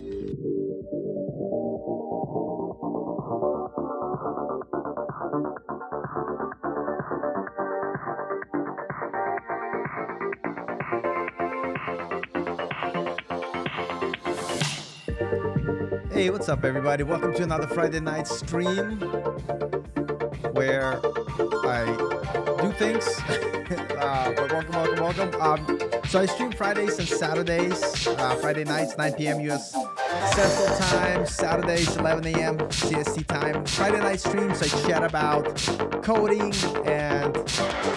Hey, what's up, everybody? Welcome to another Friday night stream where I do things. But welcome. So I stream Fridays and Saturdays. Friday nights, 9 p.m. US Central Time. Saturdays, 11 a.m. CST time. Friday night streams, I chat about coding and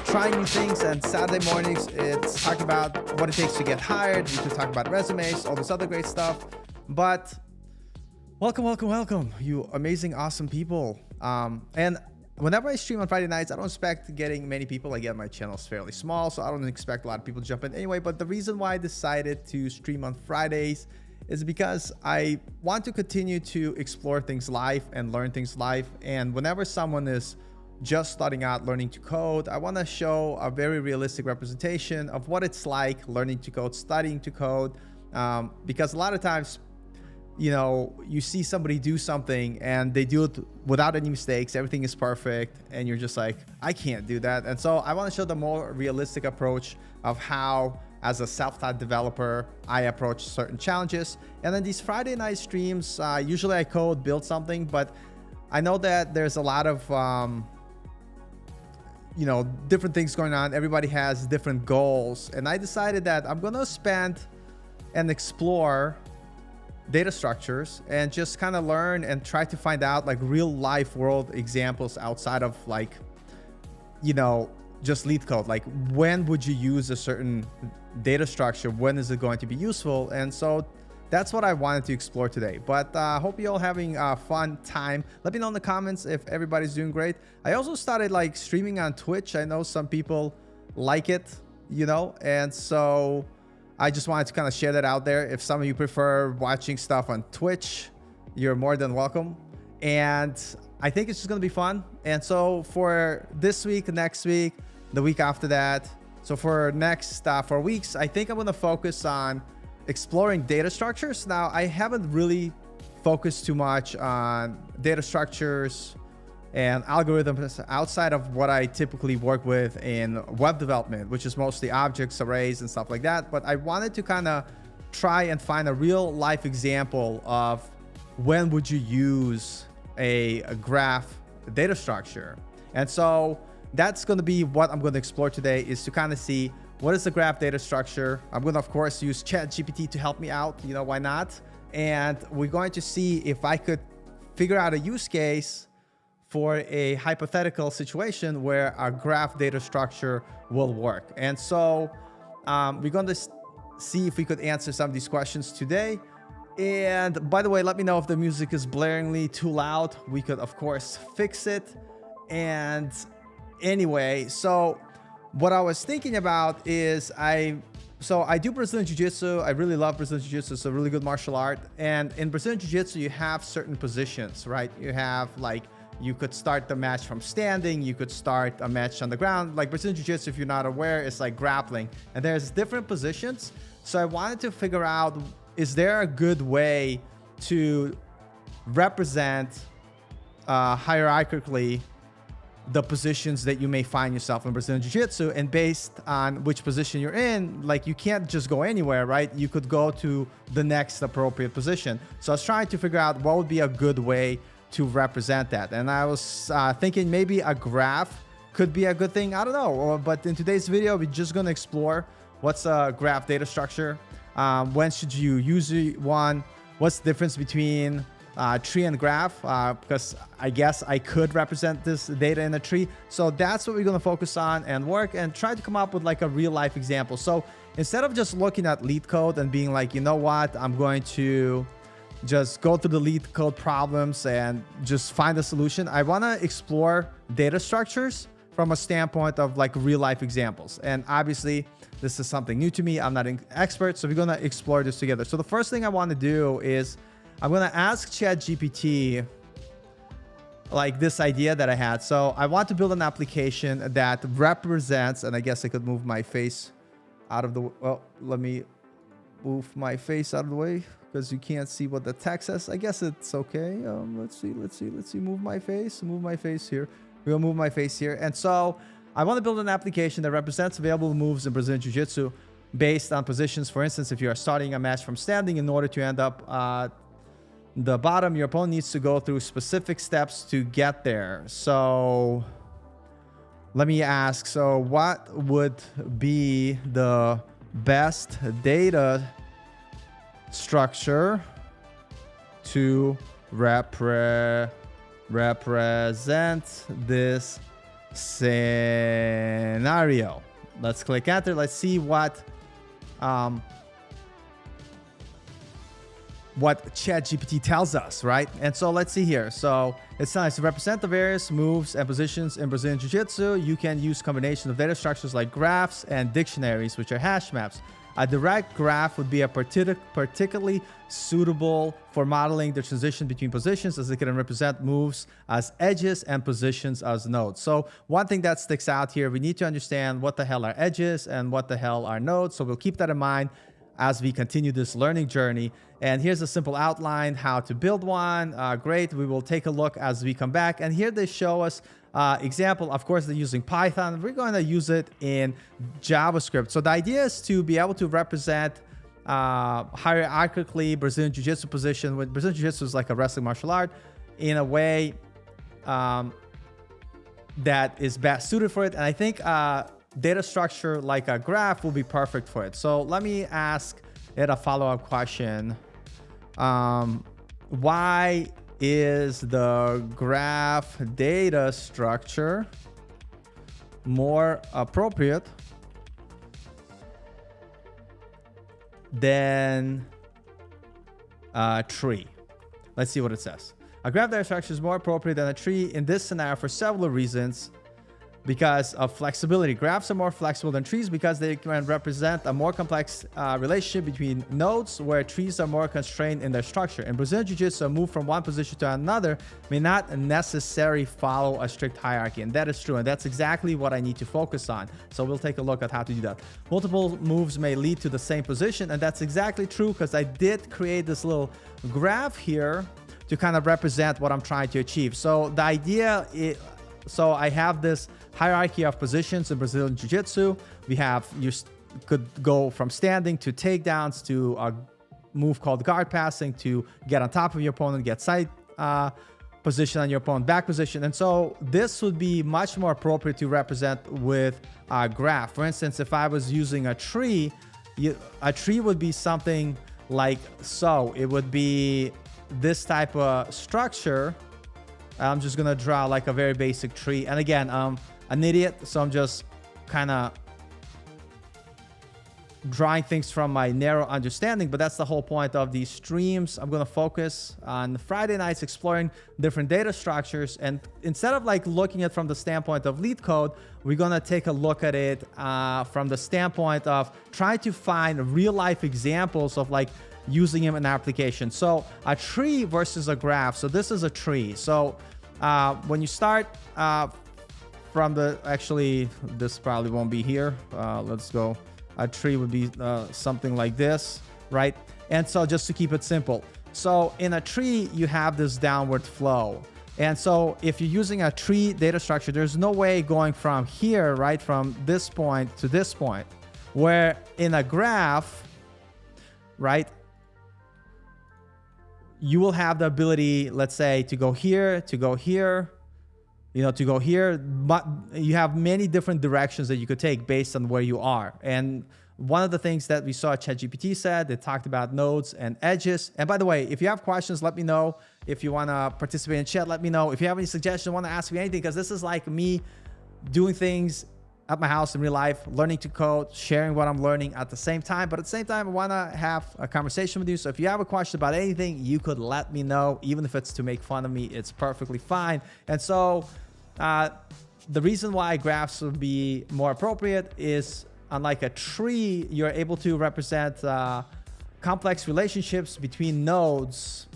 trying new things. And Saturday mornings, it's talk about what it takes to get hired. We can talk about resumes, all this other great stuff. But welcome, you amazing, awesome people. And whenever I stream on Friday nights, I don't expect getting many people. Again, my channel is fairly small, so I don't expect a lot of people to jump in anyway. But the reason why I decided to stream on Fridays is because I want to continue to explore things live and learn things live. And whenever someone is just starting out learning to code, I want to show a very realistic representation of what it's like learning to code, studying to code, because a lot of times, you know, you see somebody do something and they do it without any mistakes, everything is perfect, and you're just like, I can't do that. And so I want to show the more realistic approach of how, as a self-taught developer, I approach certain challenges. And then these Friday night streams, usually I code, build something, but I know that there's a lot of you know, different things going on. Everybody has different goals, and I decided that I'm gonna spend and explore data structures and just kind of learn and try to find out like real life world examples outside of, like, you know, just lead code. Like, when would you use a certain data structure? When is it going to be useful? And so that's what I wanted to explore today. But hope you all having a fun time. Let me know in the comments if everybody's doing great. I also started like streaming on Twitch. I know some people like it, you know, and so I just wanted to kind of share that out there. If some of you prefer watching stuff on Twitch, you're more than welcome. And I think it's just going to be fun. And so for this week, next week, the week after that, so for next 4 weeks, I think I'm going to focus on exploring data structures. Now, I haven't really focused too much on data structures and algorithms outside of what I typically work with in web development, which is mostly objects, arrays, and stuff like that. But I wanted to kind of try and find a real life example of when would you use a graph data structure. And so that's going to be what I'm going to explore today, is to kind of see what is the graph data structure. I'm going to, of course, use ChatGPT to help me out. You know, why not? And we're going to see if I could figure out a use case for a hypothetical situation where a graph data structure will work. And so we're going to see if we could answer some of these questions today. And by the way, let me know if the music is blaringly too loud. We could, of course, fix it. And anyway, so what I was thinking about is I do Brazilian Jiu-Jitsu. I really love Brazilian Jiu-Jitsu. It's a really good martial art. And in Brazilian Jiu-Jitsu, you have certain positions, right? You have, like, you could start the match from standing. You could start a match on the ground. Like Brazilian Jiu-Jitsu, if you're not aware, it's like grappling. And there's different positions. So I wanted to figure out, is there a good way to represent hierarchically the positions that you may find yourself in Brazilian Jiu-Jitsu, and based on which position you're in, like, you can't just go anywhere, right? You could go to the next appropriate position. So I was trying to figure out what would be a good way to represent that. And I was thinking maybe a graph could be a good thing. I don't know. But in today's video, we're just going to explore what's a graph data structure. When should you use one? What's the difference between tree and graph? Because I guess I could represent this data in a tree. So that's what we're going to focus on and work and try to come up with like a real life example. So instead of just looking at lead code and being like, you know what, I'm going to just go through the lead code problems and just find a solution, I want to explore data structures from a standpoint of like real life examples. And obviously this is something new to me. I'm not an expert, so we're going to explore this together. So the first thing I want to do is I'm going to ask ChatGPT like this idea that I had. So I want to build an application that represents, and I guess I could move my face out of the, well, let me move my face out of the way because you can't see what the text says. I guess it's okay. Let's see. Move my face here. We'll move my face here. And so I want to build an application that represents available moves in Brazilian Jiu-Jitsu based on positions. For instance, if you are starting a match from standing, in order to end up the bottom, your opponent needs to go through specific steps to get there. So let me ask, so what would be the best data structure to represent this scenario? Let's click enter. Let's see what ChatGPT tells us, right? And so let's see here. So it's nice to represent the various moves and positions in Brazilian Jiu-Jitsu. You can use combination of data structures like graphs and dictionaries, which are hash maps. A direct graph would be a particularly suitable for modeling the transition between positions, as it can represent moves as edges and positions as nodes. So one thing that sticks out here, we need to understand what the hell are edges and what the hell are nodes. So we'll keep that in mind as we continue this learning journey. And here's a simple outline how to build one. Great. We will take a look as we come back. And here they show us example. Of course, they're using Python. We're going to use it in JavaScript. So the idea is to be able to represent hierarchically Brazilian Jiu-Jitsu position. With Brazilian Jiu-Jitsu is like a wrestling martial art in a way that is best suited for it. And I think data structure like a graph will be perfect for it. So let me ask it a follow-up question. Why is the graph data structure more appropriate than a tree? Let's see what it says. A graph data structure is more appropriate than a tree in this scenario for several reasons. Because of flexibility. Graphs are more flexible than trees because they can represent a more complex relationship between nodes, where trees are more constrained in their structure. In Brazilian Jiu-Jitsu, a move from one position to another may not necessarily follow a strict hierarchy. And that is true. And that's exactly what I need to focus on. So we'll take a look at how to do that. Multiple moves may lead to the same position. And that's exactly true, because I did create this little graph here to kind of represent what I'm trying to achieve. So the idea is, so I have this hierarchy of positions in Brazilian Jiu-Jitsu. We have, you could go from standing to takedowns to a move called guard passing to get on top of your opponent, get side position on your opponent, back position. And so this would be much more appropriate to represent with a graph. For instance, if I was using a tree would be something like so. It would be this type of structure. I'm just going to draw like a very basic tree. And again, an idiot, so I'm just kind of drawing things from my narrow understanding, but that's the whole point of these streams. I'm going to focus on Friday nights exploring different data structures, and instead of like looking at from the standpoint of lead code, we're going to take a look at it from the standpoint of trying to find real life examples of like using them in application. So a tree versus a graph. So this is a tree. So when you start from the, actually this probably won't be here. Let's go. A tree would be something like this, right? And so just to keep it simple. So in a tree, you have this downward flow. And so if you're using a tree data structure, there's no way going from here, right? From this point to this point, where in a graph, right? You will have the ability, let's say, to go here, to go here, you know, to go here, but you have many different directions that you could take based on where you are. And one of the things that we saw ChatGPT said, they talked about nodes and edges. And by the way, if you have questions, let me know. If you want to participate in chat, let me know. If you have any suggestions, want to ask me anything, because this is like me doing things at my house in real life, learning to code, sharing what I'm learning at the same time. But at the same time, I want to have a conversation with you. So if you have a question about anything, you could let me know. Even if it's to make fun of me, it's perfectly fine. And so the reason why graphs would be more appropriate is, unlike a tree, you're able to represent complex relationships between nodes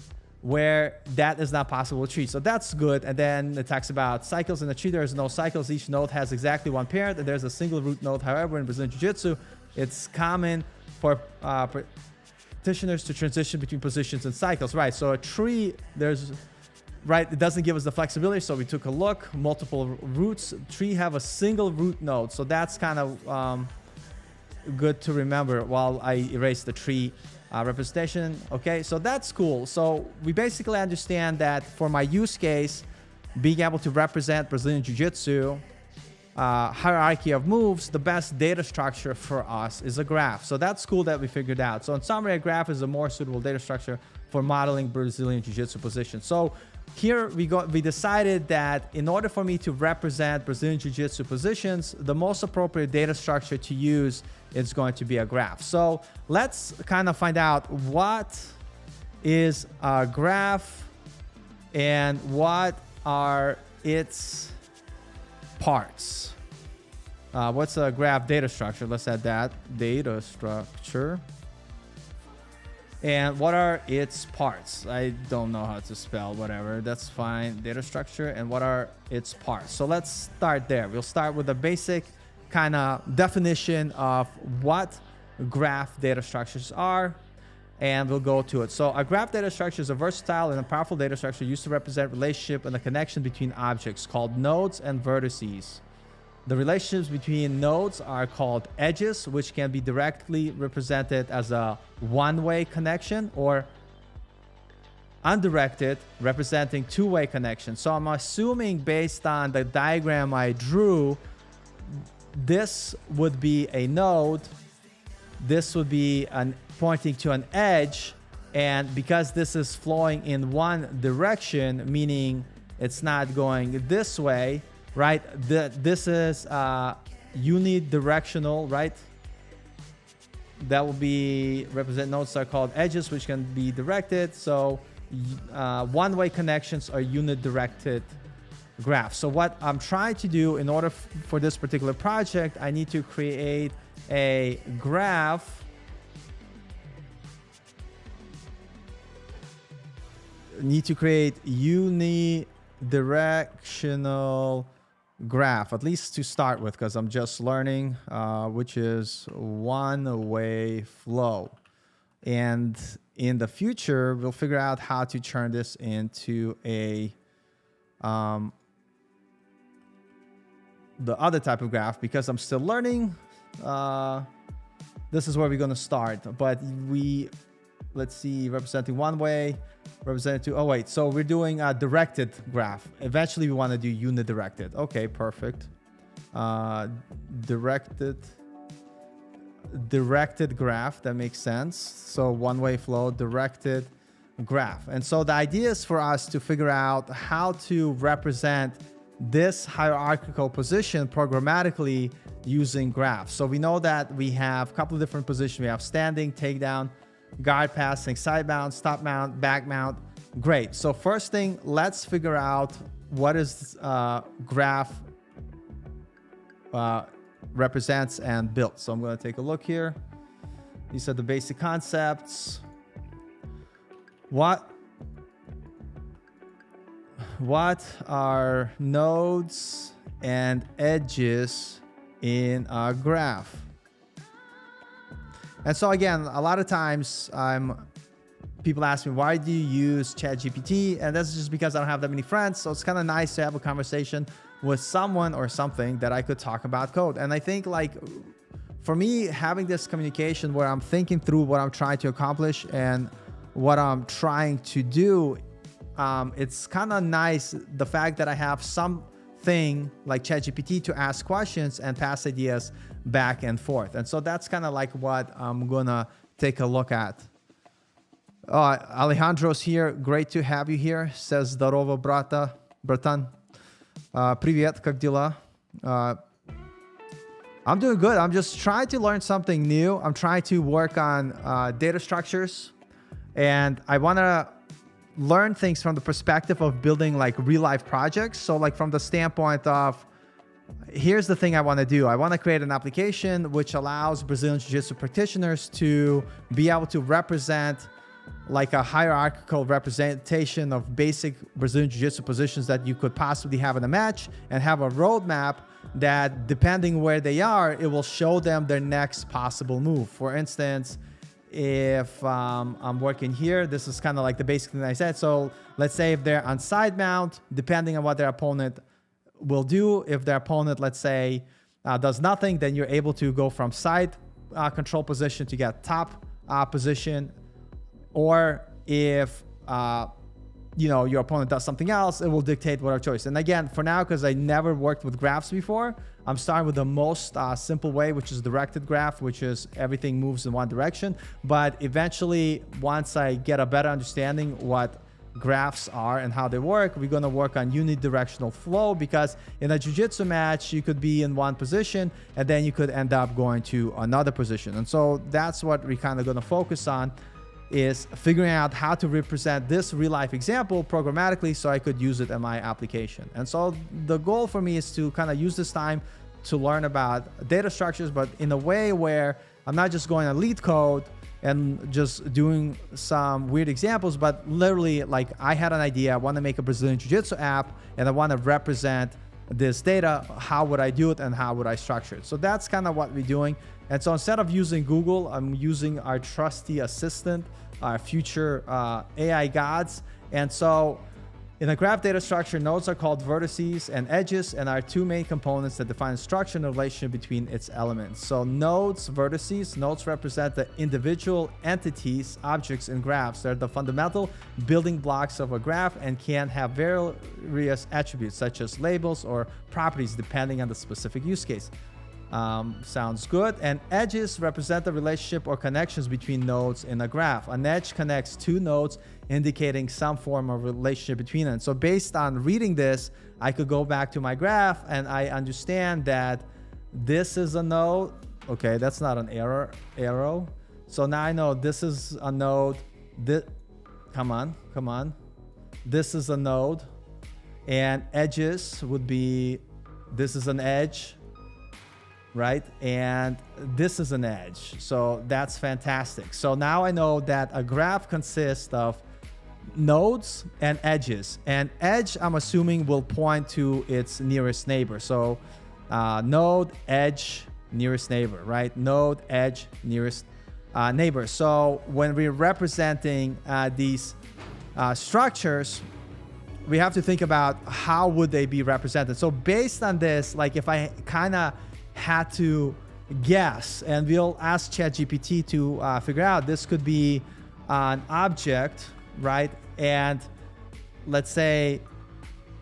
where that is not possible with trees. So that's good. And then it talks about cycles. In a tree, there's no cycles. Each node has exactly one parent, and there's a single root node. However, in Brazilian Jiu-Jitsu, it's common for practitioners to transition between positions and cycles, right? So a tree, right, it doesn't give us the flexibility. So we took a look, multiple roots. Tree have a single root node. So that's kind of good to remember while I erase the tree representation. Okay, so that's cool. So we basically understand that for my use case, being able to represent Brazilian Jiu-Jitsu, hierarchy of moves, the best data structure for us is a graph. So that's cool that we figured out. So in summary, a graph is a more suitable data structure for modeling Brazilian Jiu-Jitsu positions. So here we decided that in order for me to represent Brazilian Jiu-Jitsu positions, the most appropriate data structure to use is going to be a graph. So let's kind of find out what is a graph and what are its parts. What's a graph data structure? Let's add that. Data structure. And what are its parts? I don't know how to spell, whatever. That's fine. Data structure and what are its parts? So let's start there. We'll start with a basic kind of definition of what graph data structures are, and we'll go to it. So a graph data structure is a versatile and a powerful data structure used to represent relationship and the connection between objects called nodes and vertices. The relationships between nodes are called edges, which can be directly represented as a one-way connection or undirected, representing two-way connection. So I'm assuming based on the diagram I drew, this would be a node, this would be pointing to an edge, and because this is flowing in one direction, meaning it's not going this way, right? This is unidirectional, right? That will be represent nodes are called edges, which can be directed. So one-way connections are unidirected graphs. So what I'm trying to do in order for this particular project, I need to create a graph unidirectional graph, at least to start with, because I'm just learning, which is one-way flow. And in the future, we'll figure out how to turn this into a the other type of graph, because I'm still learning. This is where we're going to start, but let's see, representing one way, represented to, oh wait, so we're doing a directed graph. Eventually we want to do unidirected. Okay, perfect. Directed graph, that makes sense. So one-way flow, directed graph. And so the idea is for us to figure out how to represent this hierarchical position programmatically using graphs. So we know that we have a couple of different positions. We have standing, takedown, guard passing, side mount, stop mount, back mount. Great. So first thing, let's figure out what is graph represents and built. So I'm going to take a look here. These are the basic concepts. What are nodes and edges in a graph? And so again, a lot of times people ask me, why do you use ChatGPT? And that's just because I don't have that many friends. So it's kind of nice to have a conversation with someone or something that I could talk about code. And I think, like, for me, having this communication where I'm thinking through what I'm trying to accomplish and what I'm trying to do, it's kind of nice, the fact that I have something like ChatGPT to ask questions and pass ideas back and forth. And so that's kind of like what I'm gonna take a look at. Alejandro's here. Great to have you here. Says Здорово, братан. Привет, как дела? I'm doing good. I'm just trying to learn something new. I'm trying to work on data structures, and I want to learn things from the perspective of building like real life projects. So like from the standpoint of, here's the thing I want to do. I want to create an application which allows Brazilian Jiu-Jitsu practitioners to be able to represent like a hierarchical representation of basic Brazilian Jiu-Jitsu positions that you could possibly have in a match, and have a roadmap that, depending where they are, it will show them their next possible move. For instance, if I'm working here, this is kind of like the basic thing I said. So let's say if they're on side mount, depending on what their opponent will do, if their opponent, let's say, does nothing, then you're able to go from side control position to get top position. Or if your opponent does something else, it will dictate what our choice. And again, for now, because I never worked with graphs before, I'm starting with the most simple way, which is directed graph, which is everything moves in one direction. But eventually, once I get a better understanding what graphs are and how they work, we're going to work on unidirectional flow, because in a jiu-jitsu match, you could be in one position and then you could end up going to another position. And so that's what we're kind of going to focus on, is figuring out how to represent this real life example programmatically so I could use it in my application. And so the goal for me is to kind of use this time to learn about data structures, but in a way where I'm not just going to lead code and just doing some weird examples, but literally, like, I had an idea. I want to make a Brazilian Jiu-Jitsu app and I want to represent this data. How would I do it and how would I structure it? So that's kind of what we're doing. And so instead of using Google, I'm using our trusty assistant, our future AI gods. And so in a graph data structure, nodes are called vertices and edges, and are two main components that define the structure and the relationship between its elements. So nodes, vertices, nodes represent the individual entities, objects in graphs. They're the fundamental building blocks of a graph and can have various attributes such as labels or properties depending on the specific use case. Sounds good. And edges represent the relationship or connections between nodes in a graph. An edge connects two nodes, indicating some form of relationship between them. So based on reading this, I could go back to my graph and I understand that this is a node. Okay, that's not an arrow. So now I know this is a node. Come on. This is a node. And edges would be, this is an edge, right? And this is an edge. So that's fantastic. So now I know that a graph consists of nodes and edges. And edge, I'm assuming, will point to its nearest neighbor. So node, edge, nearest neighbor, right? Node, edge, nearest neighbor. So when we're representing these structures, we have to think about how would they be represented. So based on this, like if I kind of had to guess, and we'll ask ChatGPT to figure out, this could be an object, right? And let's say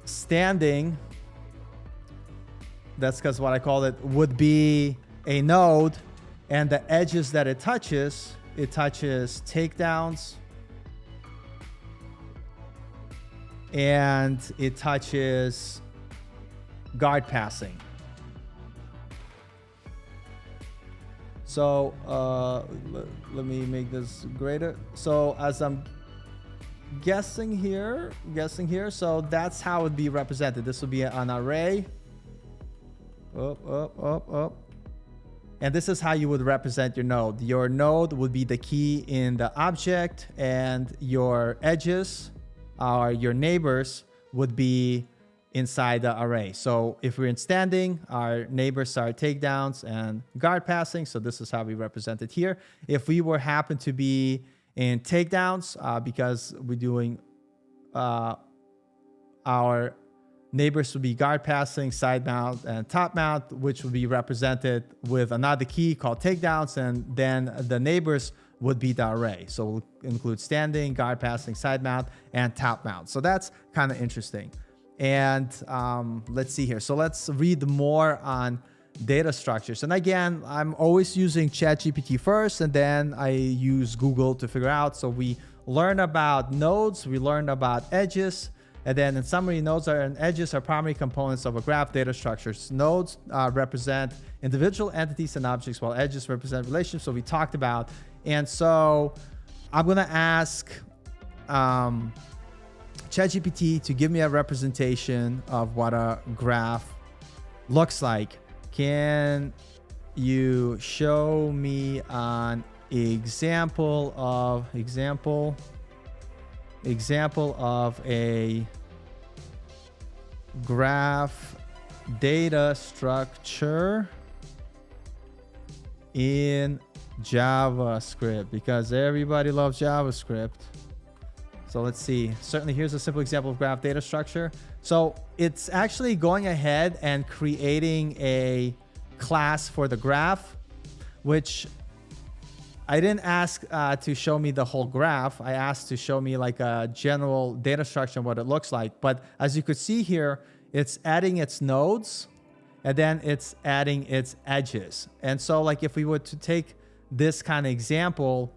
standing, that's because what I call it, would be a node, and the edges that it touches takedowns, and it touches guard passing. So let me make this greater. So as I'm guessing here, so that's how it would be represented. This would be an array. Up. And this is how you would represent your node. Your node would be the key in the object, and your edges, or your neighbors, would be inside the array. So if we're in standing, our neighbors are takedowns and guard passing. So this is how we represent it here. If we happen to be in takedowns, because we're doing our neighbors would be guard passing, side mount, and top mount, which would be represented with another key called takedowns, and then the neighbors would be the array. So we'll include standing, guard passing, side mount, and top mount. So that's kind of interesting. And let's see here. So let's read more on data structures. And again, I'm always using ChatGPT first, and then I use Google to figure out. So we learn about nodes, we learn about edges, and then in summary, nodes and edges are primary components of a graph data structures. Nodes represent individual entities and objects, while edges represent relationships. So we talked about. And so I'm going to ask ChatGPT to give me a representation of what a graph looks like. Can you show me an example of a graph data structure in JavaScript, because everybody loves JavaScript. So let's see. Certainly, here's a simple example of graph data structure. So it's actually going ahead and creating a class for the graph, which I didn't ask to show me the whole graph. I asked to show me like a general data structure and what it looks like. But as you could see here, it's adding its nodes and then it's adding its edges. And so like if we were to take this kind of example,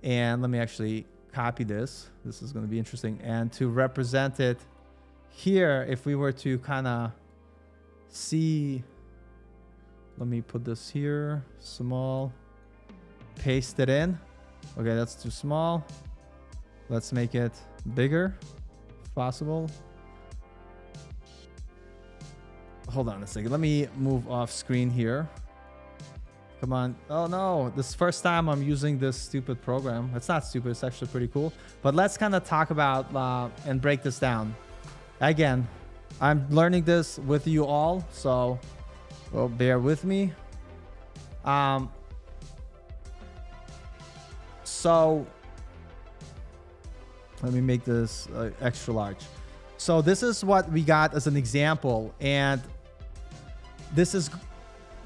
and let me actually copy this. This is going to be interesting. And to represent it here, if we were to kind of see, let me put this here, small, paste it in. Okay, that's too small. Let's make it bigger if possible. Hold on a second. Let me move off screen here. Come on. Oh no, this is the first time I'm using this stupid program. It's not stupid, it's actually pretty cool. But let's kind of talk about and break this down. Again, I'm learning this with you all, so well, bear with me. So let me make this extra large. So this is what we got as an example, and this is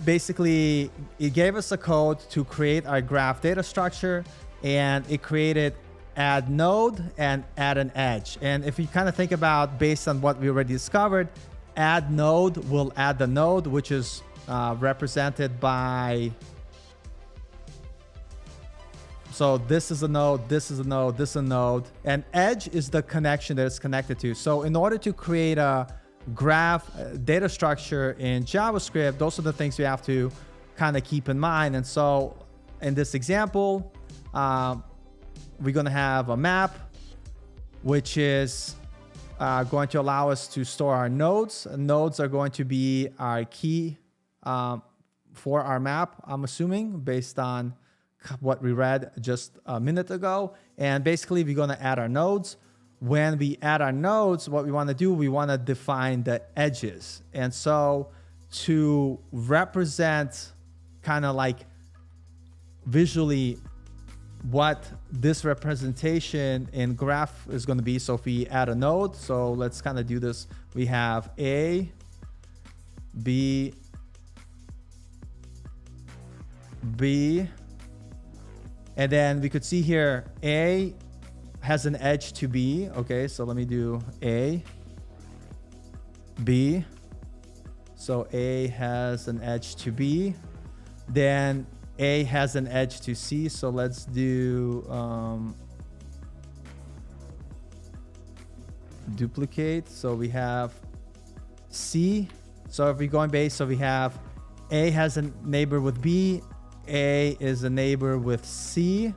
basically, it gave us a code to create our graph data structure, and it created add node and add an edge. And if you kind of think about, based on what we already discovered, add node will add the node, which is represented by, so this is a node, this is a node, this is a node, and edge is the connection that it's connected to. So in order to create a graph data structure in JavaScript, those are the things we have to kind of keep in mind. And so in this example, we're going to have a map, which is going to allow us to store our nodes. Nodes are going to be our key for our map, I'm assuming, based on what we read just a minute ago. And basically, we're going to add our nodes. When we add our nodes, what we want to do, we want to define the edges. And so to represent kind of like visually what this representation in graph is going to be, so if we add a node, so let's kind of do this. We have A, B, B, and then we could see here A has an edge to B. Okay, so let me do A, B. So A has an edge to B. Then A has an edge to C. So let's do duplicate. So we have C. So if we're going base, so we have A has a neighbor with B. A is a neighbor with C.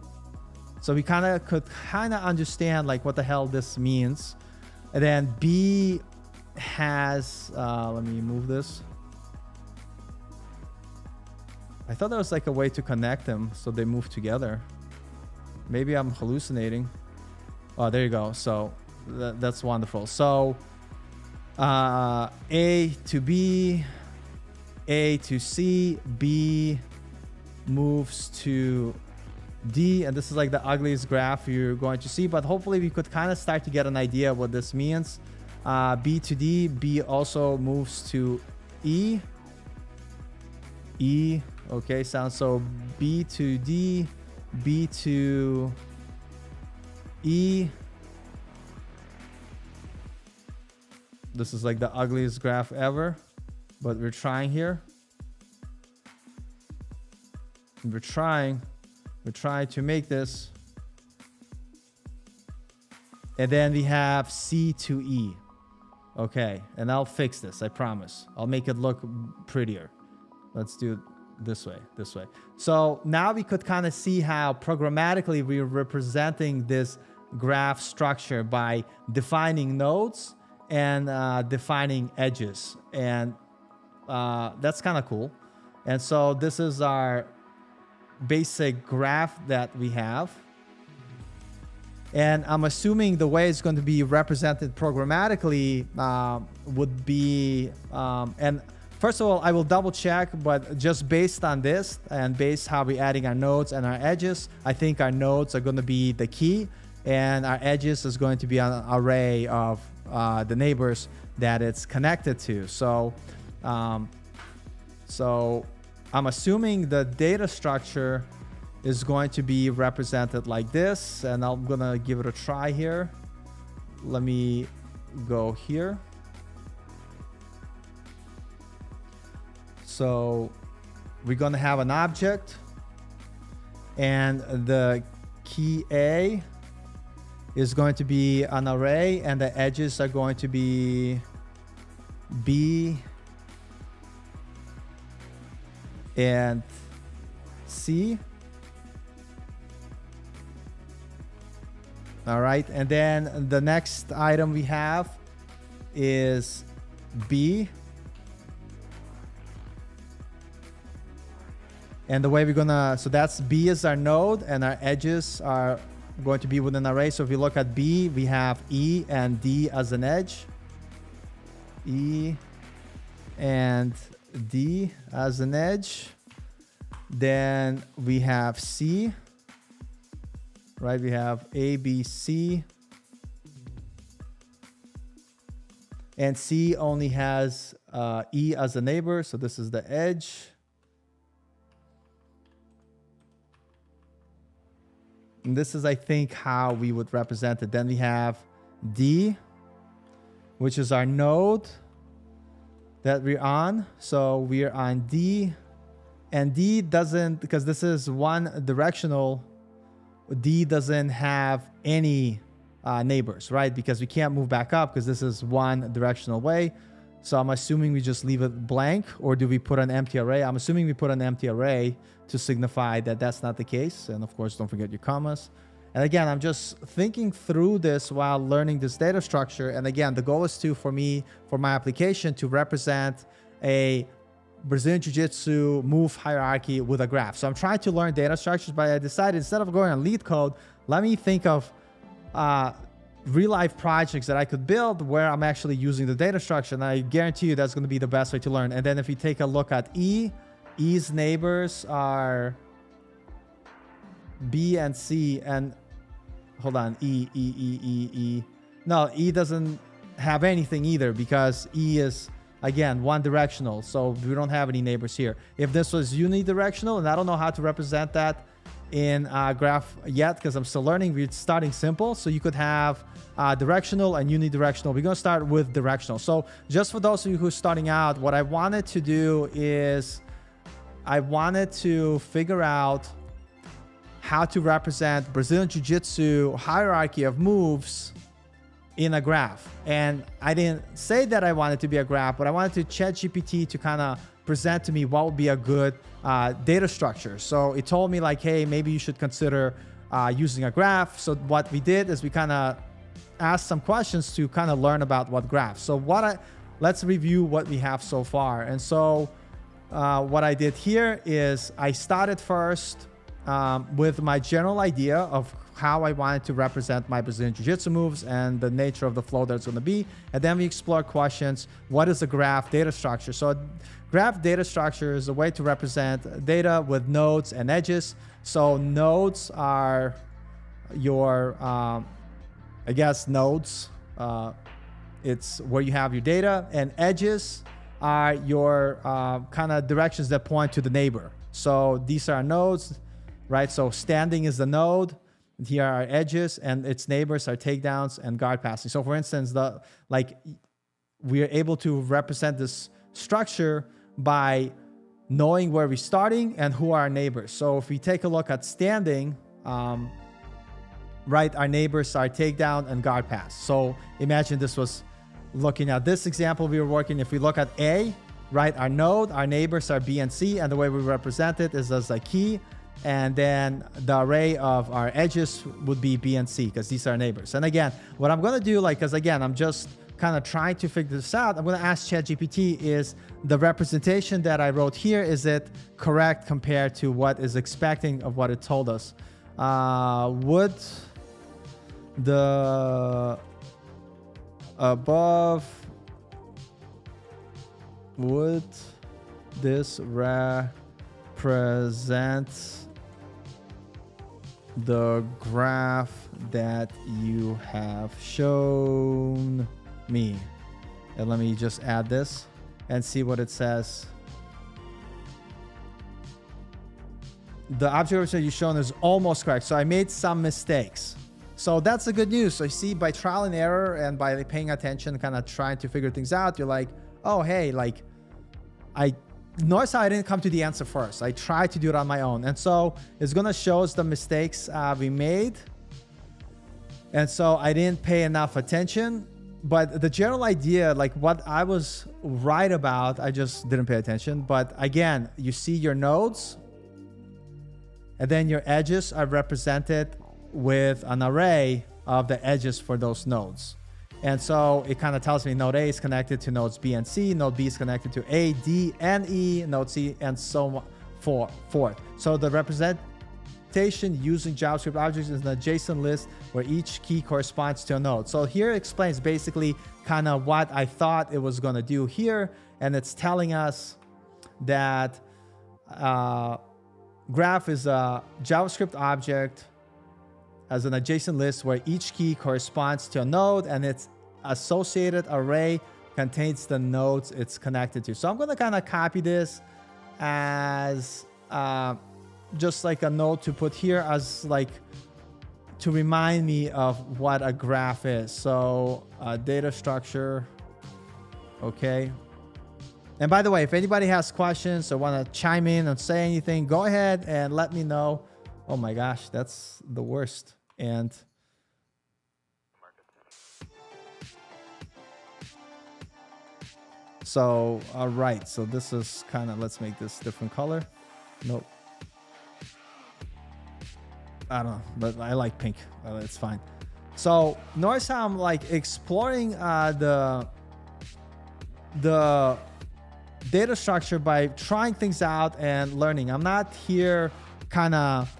So we could understand like what the hell this means. And then B has, let me move this. I thought there was like a way to connect them so they move together. Maybe I'm hallucinating. Oh, there you go. So that's wonderful. So A to B, A to C, B moves to D, and this is like the ugliest graph you're going to see, but hopefully we could kind of start to get an idea of what this means. B to D, B also moves to E. E, okay, sounds so. B to D, B to E. This is like the ugliest graph ever, but we're trying here. We're trying to make this. And then we have C to E. Okay, and I'll fix this, I promise. I'll make it look prettier. Let's do it this way. So now we could kind of see how programmatically we're representing this graph structure by defining nodes and defining edges. And that's kind of cool. And so this is our basic graph that we have. And I'm assuming the way it's going to be represented programmatically would be, and first of all, I will double check, but just based on this and based how we're adding our nodes and our edges, I think our nodes are going to be the key, and our edges is going to be an array of the neighbors that it's connected to. So I'm assuming the data structure is going to be represented like this, and I'm gonna give it a try here. Let me go here. So we're gonna have an object, and the key A is going to be an array, and the edges are going to be B and C. All right, and then the next item we have is B. And the way we're gonna, so that's B is our node, and our edges are going to be within an array. So if you look at B, we have E and D as an edge. E and D as an edge. Then we have C, right? We have A, B, C. And C only has E as a neighbor, so this is the edge. And this is, I think, how we would represent it. Then we have D, which is our node that we're on. So we're on D, and D doesn't, because this is one directional, D doesn't have any neighbors, right? Because we can't move back up because this is one directional way. So I'm assuming we just leave it blank, or do we put an empty array? I'm assuming we put an empty array to signify that that's not the case. And of course, don't forget your commas. And again, I'm just thinking through this while learning this data structure. And again, the goal is to, for me, for my application, to represent a Brazilian Jiu-Jitsu move hierarchy with a graph. So I'm trying to learn data structures, but I decided instead of going on lead code, let me think of real life projects that I could build where I'm actually using the data structure. And I guarantee you that's going to be the best way to learn. And then if you take a look at E, E's neighbors are B and C, and hold on, E. No, E doesn't have anything either because E is, again, one directional. So we don't have any neighbors here. If this was unidirectional, and I don't know how to represent that in a graph yet because I'm still learning, we're starting simple. So you could have directional and unidirectional. We're going to start with directional. So just for those of you who are starting out, what I wanted to do is I wanted to figure out how to represent Brazilian Jiu-Jitsu hierarchy of moves in a graph. And I didn't say that I wanted to be a graph, but I wanted to ChatGPT to kind of present to me what would be a good data structure. So it told me like, hey, maybe you should consider using a graph. So what we did is we kind of asked some questions to kind of learn about what graphs. So let's review what we have so far. And so what I did here is I started first with my general idea of how I wanted to represent my Brazilian Jiu-Jitsu moves and the nature of the flow that's going to be. And then we explore questions. What is a graph data structure? So graph data structure is a way to represent data with nodes and edges. So nodes are your, I guess, nodes. It's where you have your data, and edges are your kind of directions that point to the neighbor. So these are nodes, right? So standing is the node. Here are our edges, and its neighbors are takedowns and guard passing. So for instance, we are able to represent this structure by knowing where we're starting and who are our neighbors. So if we take a look at standing, right, our neighbors are takedown and guard pass. So imagine this was looking at this example we were working. If we look at A, right, our node, our neighbors are B and C, and the way we represent it is as a key. And then the array of our edges would be B and C because these are neighbors. And again, what I'm going to do, because again, I'm just kind of trying to figure this out. I'm going to ask ChatGPT, is the representation that I wrote here, is it correct compared to what is expecting of what it told us? Would the above would this represent the graph that you have shown me? And let me just add this and see what it says. The object that you've shown is almost correct. So I made some mistakes. So that's the good news. So you see, by trial and error and by paying attention, kind of trying to figure things out, you're like, oh, hey, like notice how I didn't come to the answer first. I tried to do it on my own. And so it's going to show us the mistakes we made. And so I didn't pay enough attention. But the general idea, like what I was right about, I just didn't pay attention. But again, you see your nodes, and then your edges are represented with an array of the edges for those nodes. And so it kind of tells me node A is connected to nodes B and C, node B is connected to A, D, and E, node C, and so forth. So the representation using JavaScript objects is an adjacent list where each key corresponds to a node. So here it explains basically kind of what I thought it was going to do here. And it's telling us that graph is a JavaScript object as an adjacent list where each key corresponds to a node, and its associated array contains the nodes it's connected to. So I'm going to kind of copy this as just like a note to put here as like to remind me of what a graph is. So data structure. Okay. And by the way, if anybody has questions or want to chime in and say anything, go ahead and let me know. Oh my gosh, that's the worst. And so, all right. So this is kind of, let's make this different color. Nope. I don't know, but I like pink. It's fine. So notice how I'm like exploring the data structure by trying things out and learning. I'm not here kind of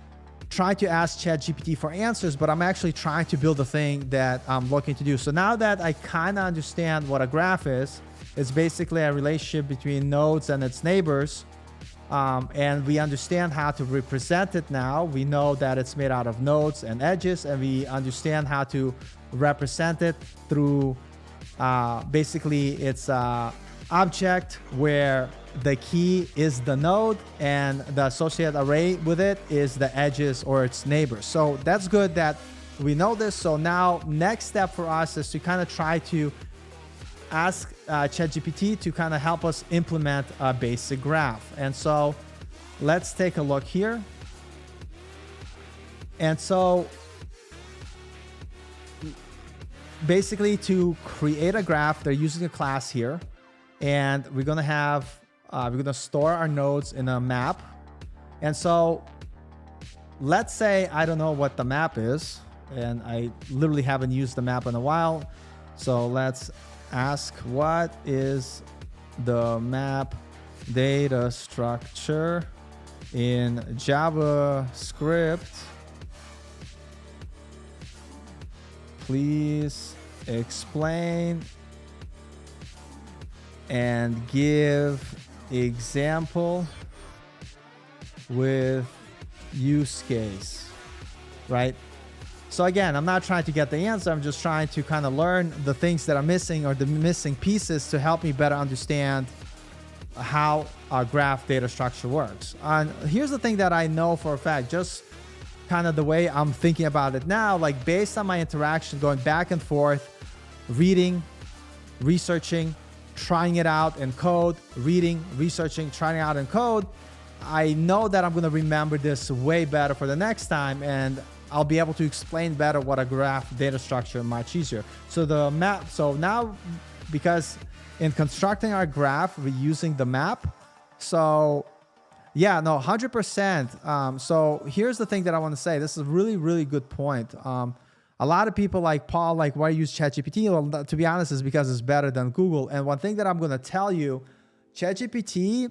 trying to ask ChatGPT for answers, but I'm actually trying to build a thing that I'm looking to do. So now that I kind of understand what a graph is, it's basically a relationship between nodes and its neighbors. And we understand how to represent it now. We know that it's made out of nodes and edges, and we understand how to represent it through basically it's object where the key is the node and the associated array with it is the edges or its neighbors. So that's good that we know this. So now next step for us is to kind of try to ask ChatGPT to kind of help us implement a basic graph. And so let's take a look here. And so basically to create a graph, they're using a class here. And we're going to have, we're going to store our nodes in a map. And so let's say I don't know what the map is, and I literally haven't used the map in a while. So let's ask, what is the map data structure in JavaScript? Please explain and give example with use case, right? So again, I'm not trying to get the answer. I'm just trying to kind of learn the things that are missing or the missing pieces to help me better understand how our graph data structure works. And here's the thing that I know for a fact, just kind of the way I'm thinking about it now, like based on my interaction going back and forth, reading, researching, trying it out in code, reading, researching, trying it out in code, I know that I'm going to remember this way better for the next time, and I'll be able to explain better what a graph data structure much easier. So the map, so now because in constructing our graph, we're using the map. So yeah, no, 100%. So here's the thing that I want to say. This is a really, really good point. A lot of people like Paul, like, why use ChatGPT? Well, to be honest, is because it's better than Google. And one thing that I'm going to tell you, ChatGPT,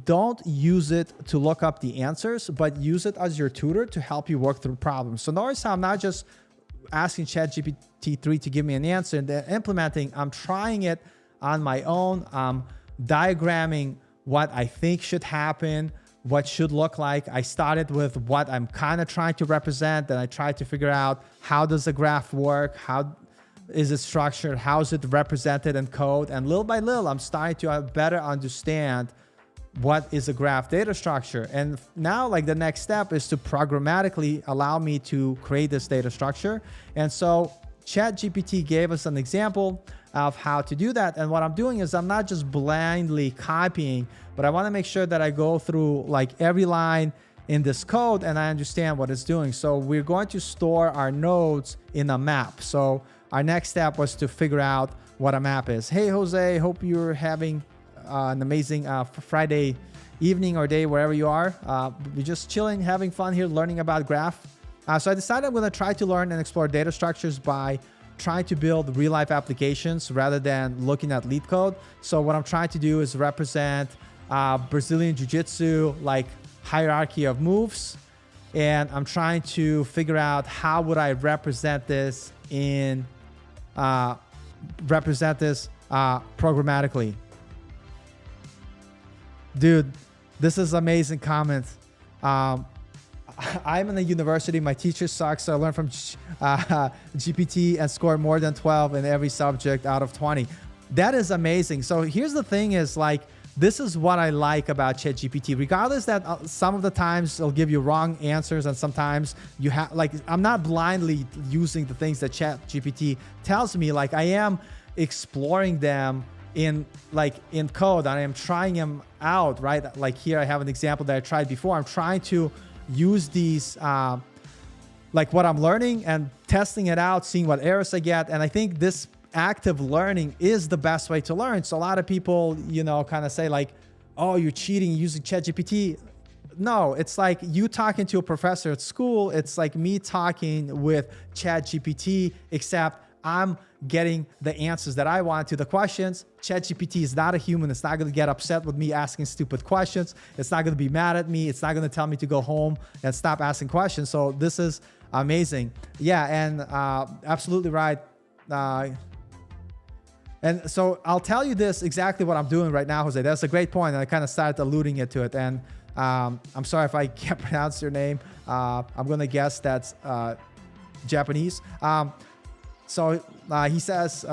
don't use it to look up the answers, but use it as your tutor to help you work through problems. So notice how I'm not just asking ChatGPT 3 to give me an answer and then implementing. I'm trying it on my own. I'm diagramming what I think should happen, what should look like. I started with what I'm kind of trying to represent, then I tried to figure out how does the graph work, how is it structured, how is it represented in code, and little by little I'm starting to better understand what is a graph data structure. And now like the next step is to programmatically allow me to create this data structure. And so ChatGPT gave us an example of how to do that. And what I'm doing is I'm not just blindly copying, but I want to make sure that I go through like every line in this code and I understand what it's doing. So we're going to store our nodes in a map. So our next step was to figure out what a map is. Hey, Jose, hope you're having an amazing Friday evening or day, wherever you are. We're just chilling, having fun here, learning about graph. So I decided I'm going to try to learn and explore data structures by trying to build real-life applications rather than looking at lead code. So what I'm trying to do is represent Brazilian Jiu-Jitsu, like hierarchy of moves. And I'm trying to figure out how would I represent this programmatically. Dude, this is amazing comment. I'm in a university, my teacher sucks, so I learned from GPT and scored more than 12 in every subject out of 20. That is amazing. So here's the thing is like, this is what I like about ChatGPT, regardless that some of the times it'll give you wrong answers and sometimes you have, like, I'm not blindly using the things that ChatGPT tells me, like I am exploring them in code and I am trying them out, right? Like here I have an example that I tried before. I'm trying to use these, like what I'm learning and testing it out, seeing what errors I get. And I think this active learning is the best way to learn. So a lot of people, you know, kind of say like, oh, you're cheating using ChatGPT. No, it's like you talking to a professor at school. It's like me talking with ChatGPT, except I'm getting the answers that I want to the questions. ChatGPT is not a human. It's not going to get upset with me asking stupid questions. It's not going to be mad at me. It's not going to tell me to go home and stop asking questions. So this is amazing. Yeah, and absolutely right. And so I'll tell you this exactly what I'm doing right now, Jose. That's a great point. And I kind of started alluding it to it. And I'm sorry if I can't pronounce your name. I'm going to guess that's Japanese. So he says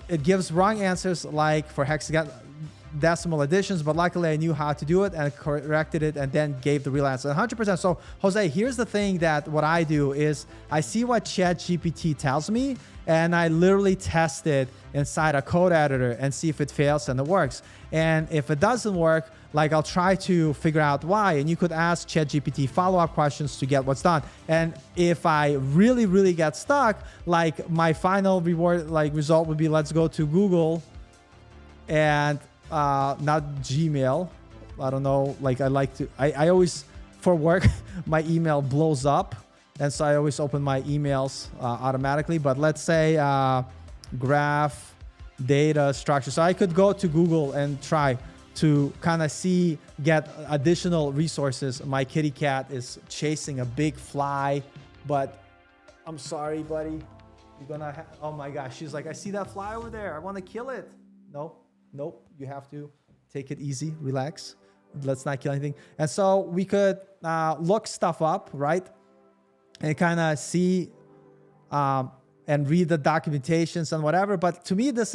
it gives wrong answers like for hexadecimal additions, but luckily I knew how to do it and corrected it and then gave the real answer 100%. So Jose, here's the thing that what I do is I see what ChatGPT tells me and I literally test it inside a code editor and see if it fails and it works. And if it doesn't work, like I'll try to figure out why. And you could ask ChatGPT follow-up questions to get what's done. And if I really, really get stuck, like my final result would be, let's go to Google and not Gmail. I don't know. Like I always, for work, my email blows up. And so I always open my emails automatically. But let's say graph data structure. So I could go to Google and try to kind of get additional resources. My kitty cat is chasing a big fly, but I'm sorry, buddy. You're gonna, oh my gosh. She's like, I see that fly over there. I want to kill it. Nope. You have to take it easy, relax. Let's not kill anything. And so we could look stuff up, right? And kind of see and read the documentations and whatever. But to me, this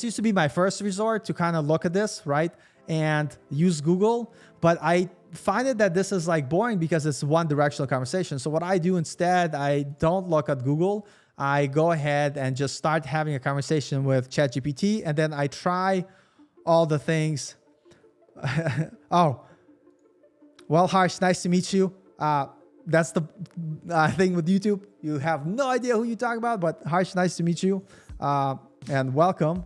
used to be my first resort to kind of look at this, right? And use Google. But I find it that this is like boring because it's one directional conversation. So what I do instead, I don't look at Google. I go ahead and just start having a conversation with ChatGPT. And then I try all the things. Oh, well, Harsh, nice to meet you. That's the thing with YouTube. You have no idea who you talk about, but Harsh, nice to meet you. And welcome.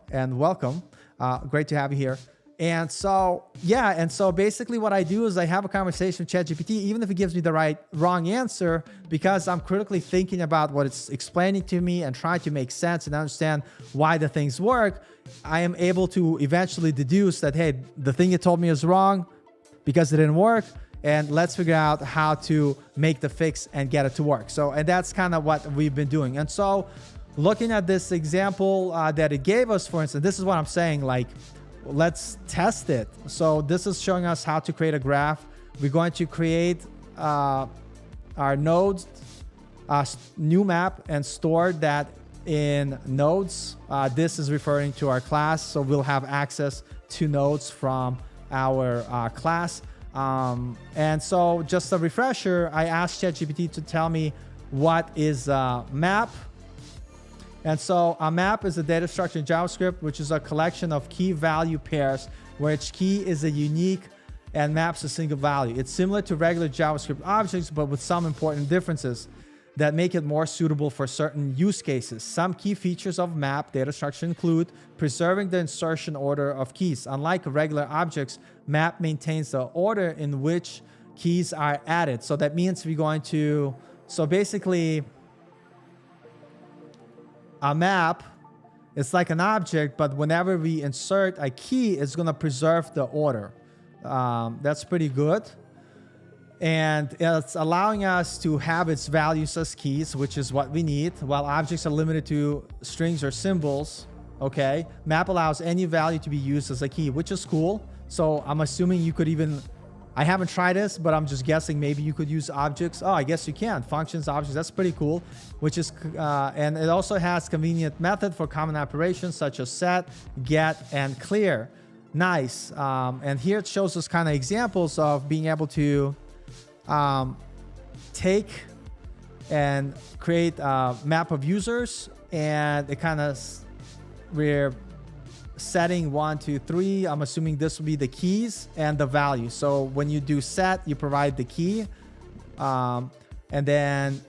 Great to have you here. And so, yeah. And so basically what I do is I have a conversation with ChatGPT, even if it gives me the wrong answer, because I'm critically thinking about what it's explaining to me and trying to make sense and understand why the things work. I am able to eventually deduce that, hey, the thing it told me is wrong because it didn't work. And let's figure out how to make the fix and get it to work. So, and that's kind of what we've been doing. And so looking at this example that it gave us, for instance, this is what I'm saying, like let's test it. So this is showing us how to create a graph. We're going to create our nodes, new map, and store that in nodes. This is referring to our class, so we'll have access to nodes from our class. And so just a refresher, I asked ChatGPT to tell me what is a map. And so a map is a data structure in JavaScript, which is a collection of key value pairs, where each key is a unique and maps a single value. It's similar to regular JavaScript objects, but with some important differences that make it more suitable for certain use cases. Some key features of map data structure include preserving the insertion order of keys. Unlike regular objects, map maintains the order in which keys are added. So that means we're going to, so basically a map is like an object, but whenever we insert a key, it's gonna preserve the order. That's pretty good. And it's allowing us to have its values as keys, which is what we need, while objects are limited to strings or symbols. Okay, map allows any value to be used as a key, which is cool. So I'm assuming you could even, I haven't tried this, but I'm just guessing maybe you could use objects. Oh, I guess you can. Functions, objects, that's pretty cool. Which is, and it also has convenient method for common operations such as set, get, and clear. Nice. And here it shows us kind of examples of being able to take and create a map of users, and it kind of, we're setting 1, 2, 3. I'm assuming this will be the keys and the value. So when you do set, you provide the key, and then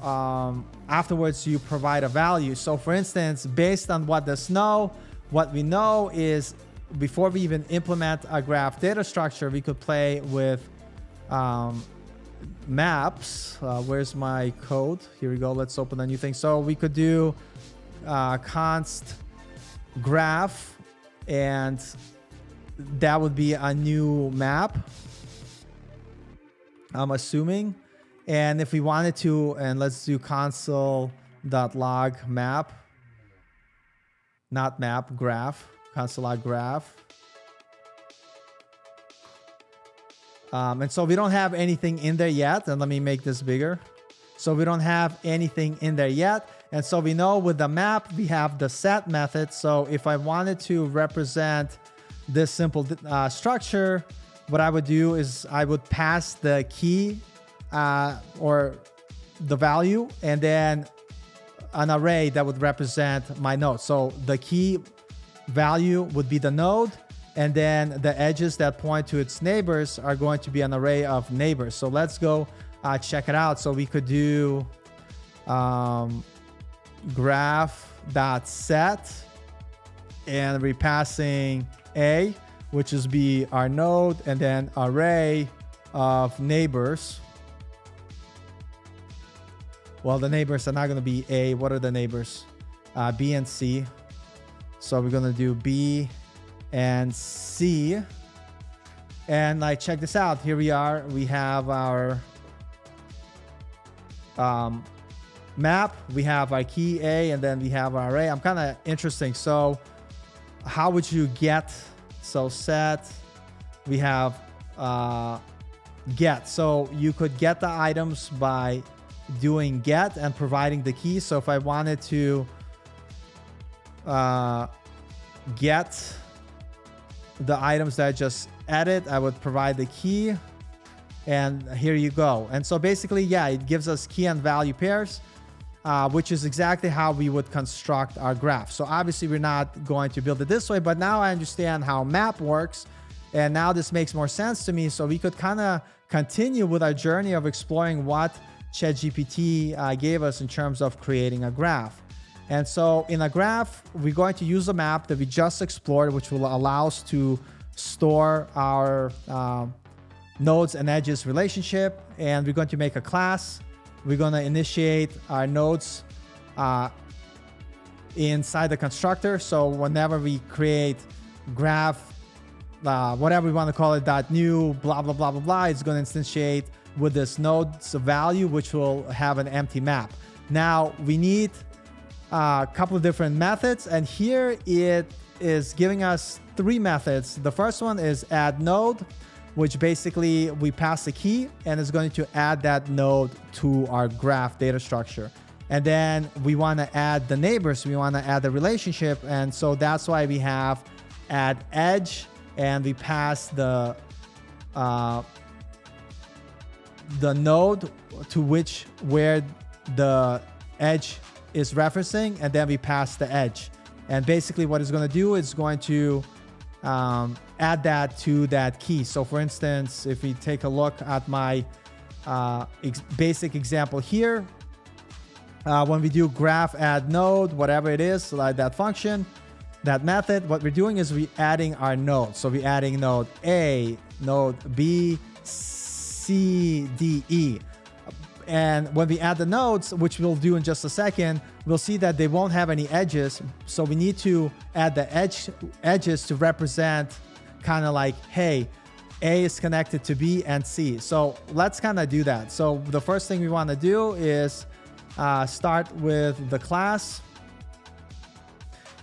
afterwards you provide a value. So for instance, based on what we know is before we even implement a graph data structure, we could play with maps. Where's my code? Here we go. Let's open a new thing. So we could do const graph, and that would be a new map, I'm assuming. And if we wanted to, and let's do console.log map, not map, graph, console.log graph. And so we don't have anything in there yet. And let me make this bigger. So we don't have anything in there yet. And so we know with the map, we have the set method. So if I wanted to represent this simple structure, what I would do is I would pass the key or the value, and then an array that would represent my node. So the key value would be the node, and then the edges that point to its neighbors are going to be an array of neighbors. So let's go check it out. So we could do graph.set, and we're passing a, which is be our node, and then array of neighbors. Well, the neighbors are not going to be A. What are the neighbors? B and C. So we're going to do B and C. And like, check this out. Here we are. We have our map. We have our key A, and then we have our array. I'm kind of interesting. So how would you get? So set, we have get. So you could get the items by doing get and providing the key. So if I wanted to get the items that I just added, I would provide the key, and here you go. And so basically, yeah, it gives us key and value pairs, which is exactly how we would construct our graph. So obviously we're not going to build it this way, but now I understand how map works, and now this makes more sense to me. So we could kind of continue with our journey of exploring what ChatGPT gave us in terms of creating a graph. And so in a graph, we're going to use a map that we just explored, which will allow us to store our nodes and edges relationship. And we're going to make a class. We're going to initiate our nodes inside the constructor. So whenever we create graph, whatever we want to call it, .new, blah, blah, blah, blah, blah, it's going to instantiate with this node's value, which will have an empty map. Now we need a couple of different methods, and here it is giving us three methods. The first one is add node, which basically we pass the key and it's going to add that node to our graph data structure. And then we want to add the neighbors. We want to add the relationship. And so that's why we have add edge, and we pass the node to where the edge is referencing, and then we pass the edge. And basically what it's going to do is going to add that to that key. So for instance, if we take a look at my basic example here, when we do graph add node, whatever it is, like that function, that method, what we're doing is we adding our nodes. So we're adding node A, node B, C, D, E. And when we add the nodes, which we'll do in just a second, we'll see that they won't have any edges. So we need to add the edges to represent kind of like, hey, A is connected to B and C. So let's kind of do that. So the first thing we want to do is start with the class.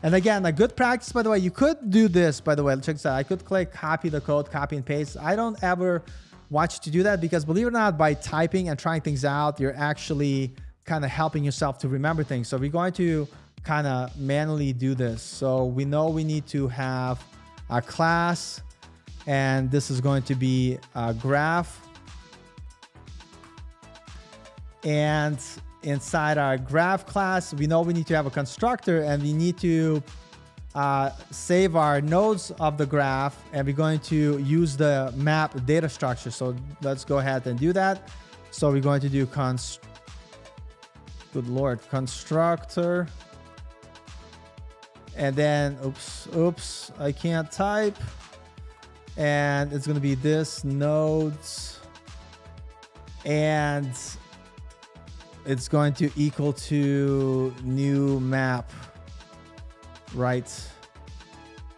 And again, a good practice, by the way, you could do this, by the way, check this out. I could click copy the code, copy and paste. I don't ever watch to do that because, believe it or not, by typing and trying things out, you're actually kind of helping yourself to remember things. So we're going to kind of manually do this. So we know we need to have a class, and this is going to be a graph. And inside our graph class, we know we need to have a constructor, and we need to save our nodes of the graph, and we're going to use the map data structure. So let's go ahead and do that. So we're going to do constructor, and then oops, I can't type, and it's going to be this nodes, and it's going to equal to new map, right?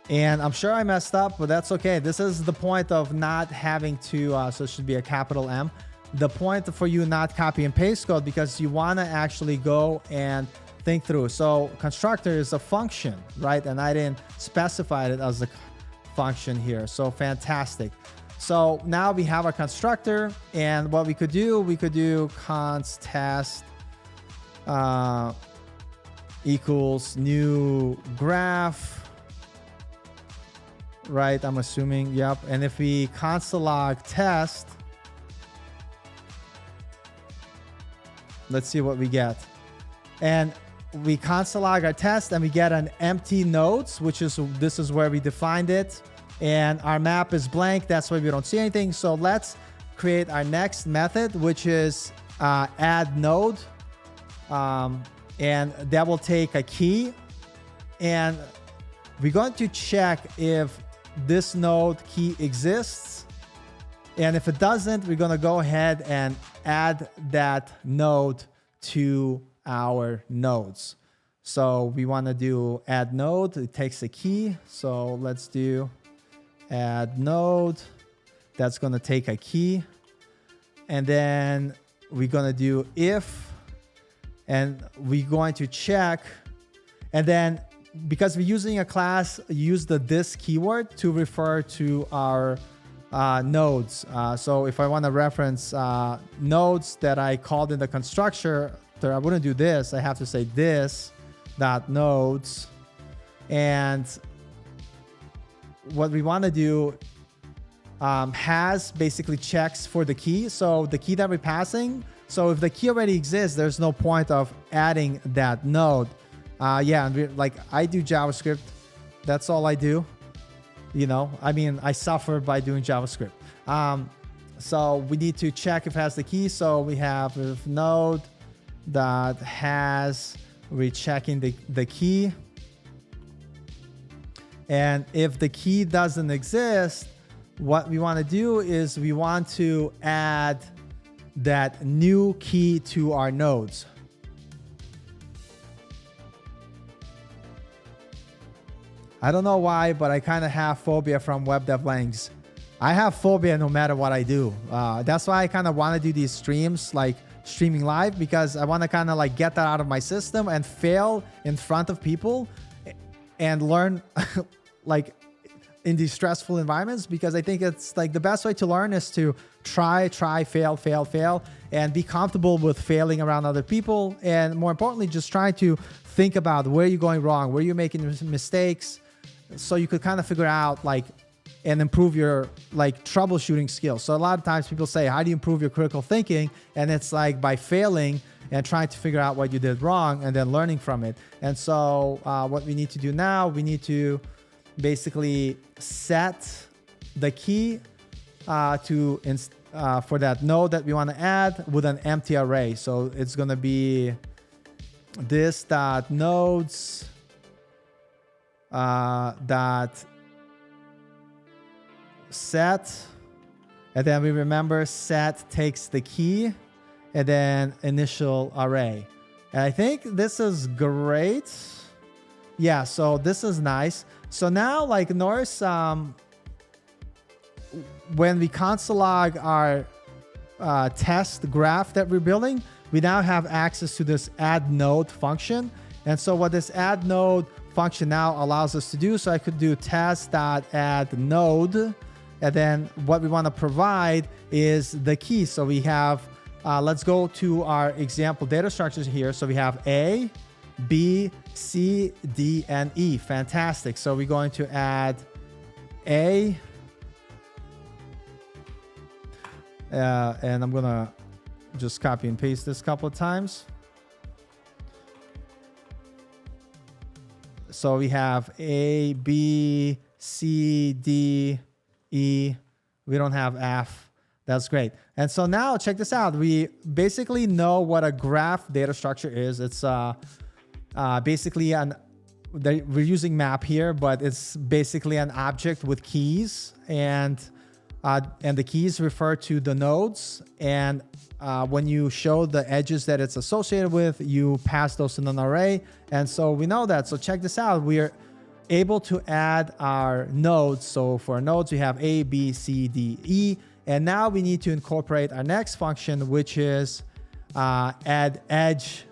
And I'm sure I messed up, but that's okay. This is the point of not having to, so it should be a capital M. The point for you not copy and paste code, because you want to actually go and think through. So constructor is a function, right? And I didn't specify it as a function here. So fantastic. So now we have our constructor, and what we could do const test equals new graph, right? I'm assuming, yep. And if we console log test, let's see what we get. And we console log our test, and we get an empty nodes, which is, this is where we defined it. And our map is blank. That's why we don't see anything. So let's create our next method, which is add node. And that will take a key. And we're going to check if this node key exists. And if it doesn't, we're going to go ahead and add that node to our nodes. So we want to do add node. It takes a key. So let's do add node. That's going to take a key. And then we're going to do if, and we're going to check. And then because we're using a class, use the this keyword to refer to our nodes. So if I want to reference nodes that I called in the constructor, I wouldn't do this. I have to say this dot nodes. And what we want to do has basically checks for the key. So the key that we're passing. So if the key already exists, there's no point of adding that node. Yeah, and like I do JavaScript. That's all I do. You know, I mean, I suffer by doing JavaScript. So we need to check if it has the key. So we have if node that has, we're checking the key. And if the key doesn't exist, what we want to do is we want to add that new key to our nodes. I don't know why, but I kind of have phobia from web dev langs. I have phobia no matter what I do. That's why I kind of want to do these streams, like streaming live, because I want to kind of like get that out of my system and fail in front of people. and learn like in these stressful environments, because I think it's like the best way to learn is to try, fail, and be comfortable with failing around other people. And more importantly, just try to think about where you're going wrong, where you're making mistakes, so you could kind of figure out like and improve your like troubleshooting skills. So a lot of times people say, how do you improve your critical thinking? And it's like by failing and trying to figure out what you did wrong and then learning from it. And so what we need to do now, we need to basically set the key for that node that we want to add with an empty array. So it's going to be this dot nodes dot set, and then we remember set takes the key and then initial array. And I think this is great. Yeah, so this is nice. So now, like, notice when we console log our test graph that we're building, we now have access to this add node function. And so what this add node function now allows us to do, so I could do test.add node, and then what we want to provide is the key. So we have, let's go to our example data structures here. So we have A, B, C, D, and E. Fantastic. So we're going to add A, and I'm gonna just copy and paste this a couple of times. So we have A, B, C, D, E. We don't have F. That's great. And so now check this out. We basically know what a graph data structure is. It's basically we're using map here, but it's basically an object with keys, and the keys refer to the nodes. And when you show the edges that it's associated with, you pass those in an array. And so we know that. So check this out. We're able to add our nodes. So for nodes, we have A, B, C, D, E. And now we need to incorporate our next function, which is add edge,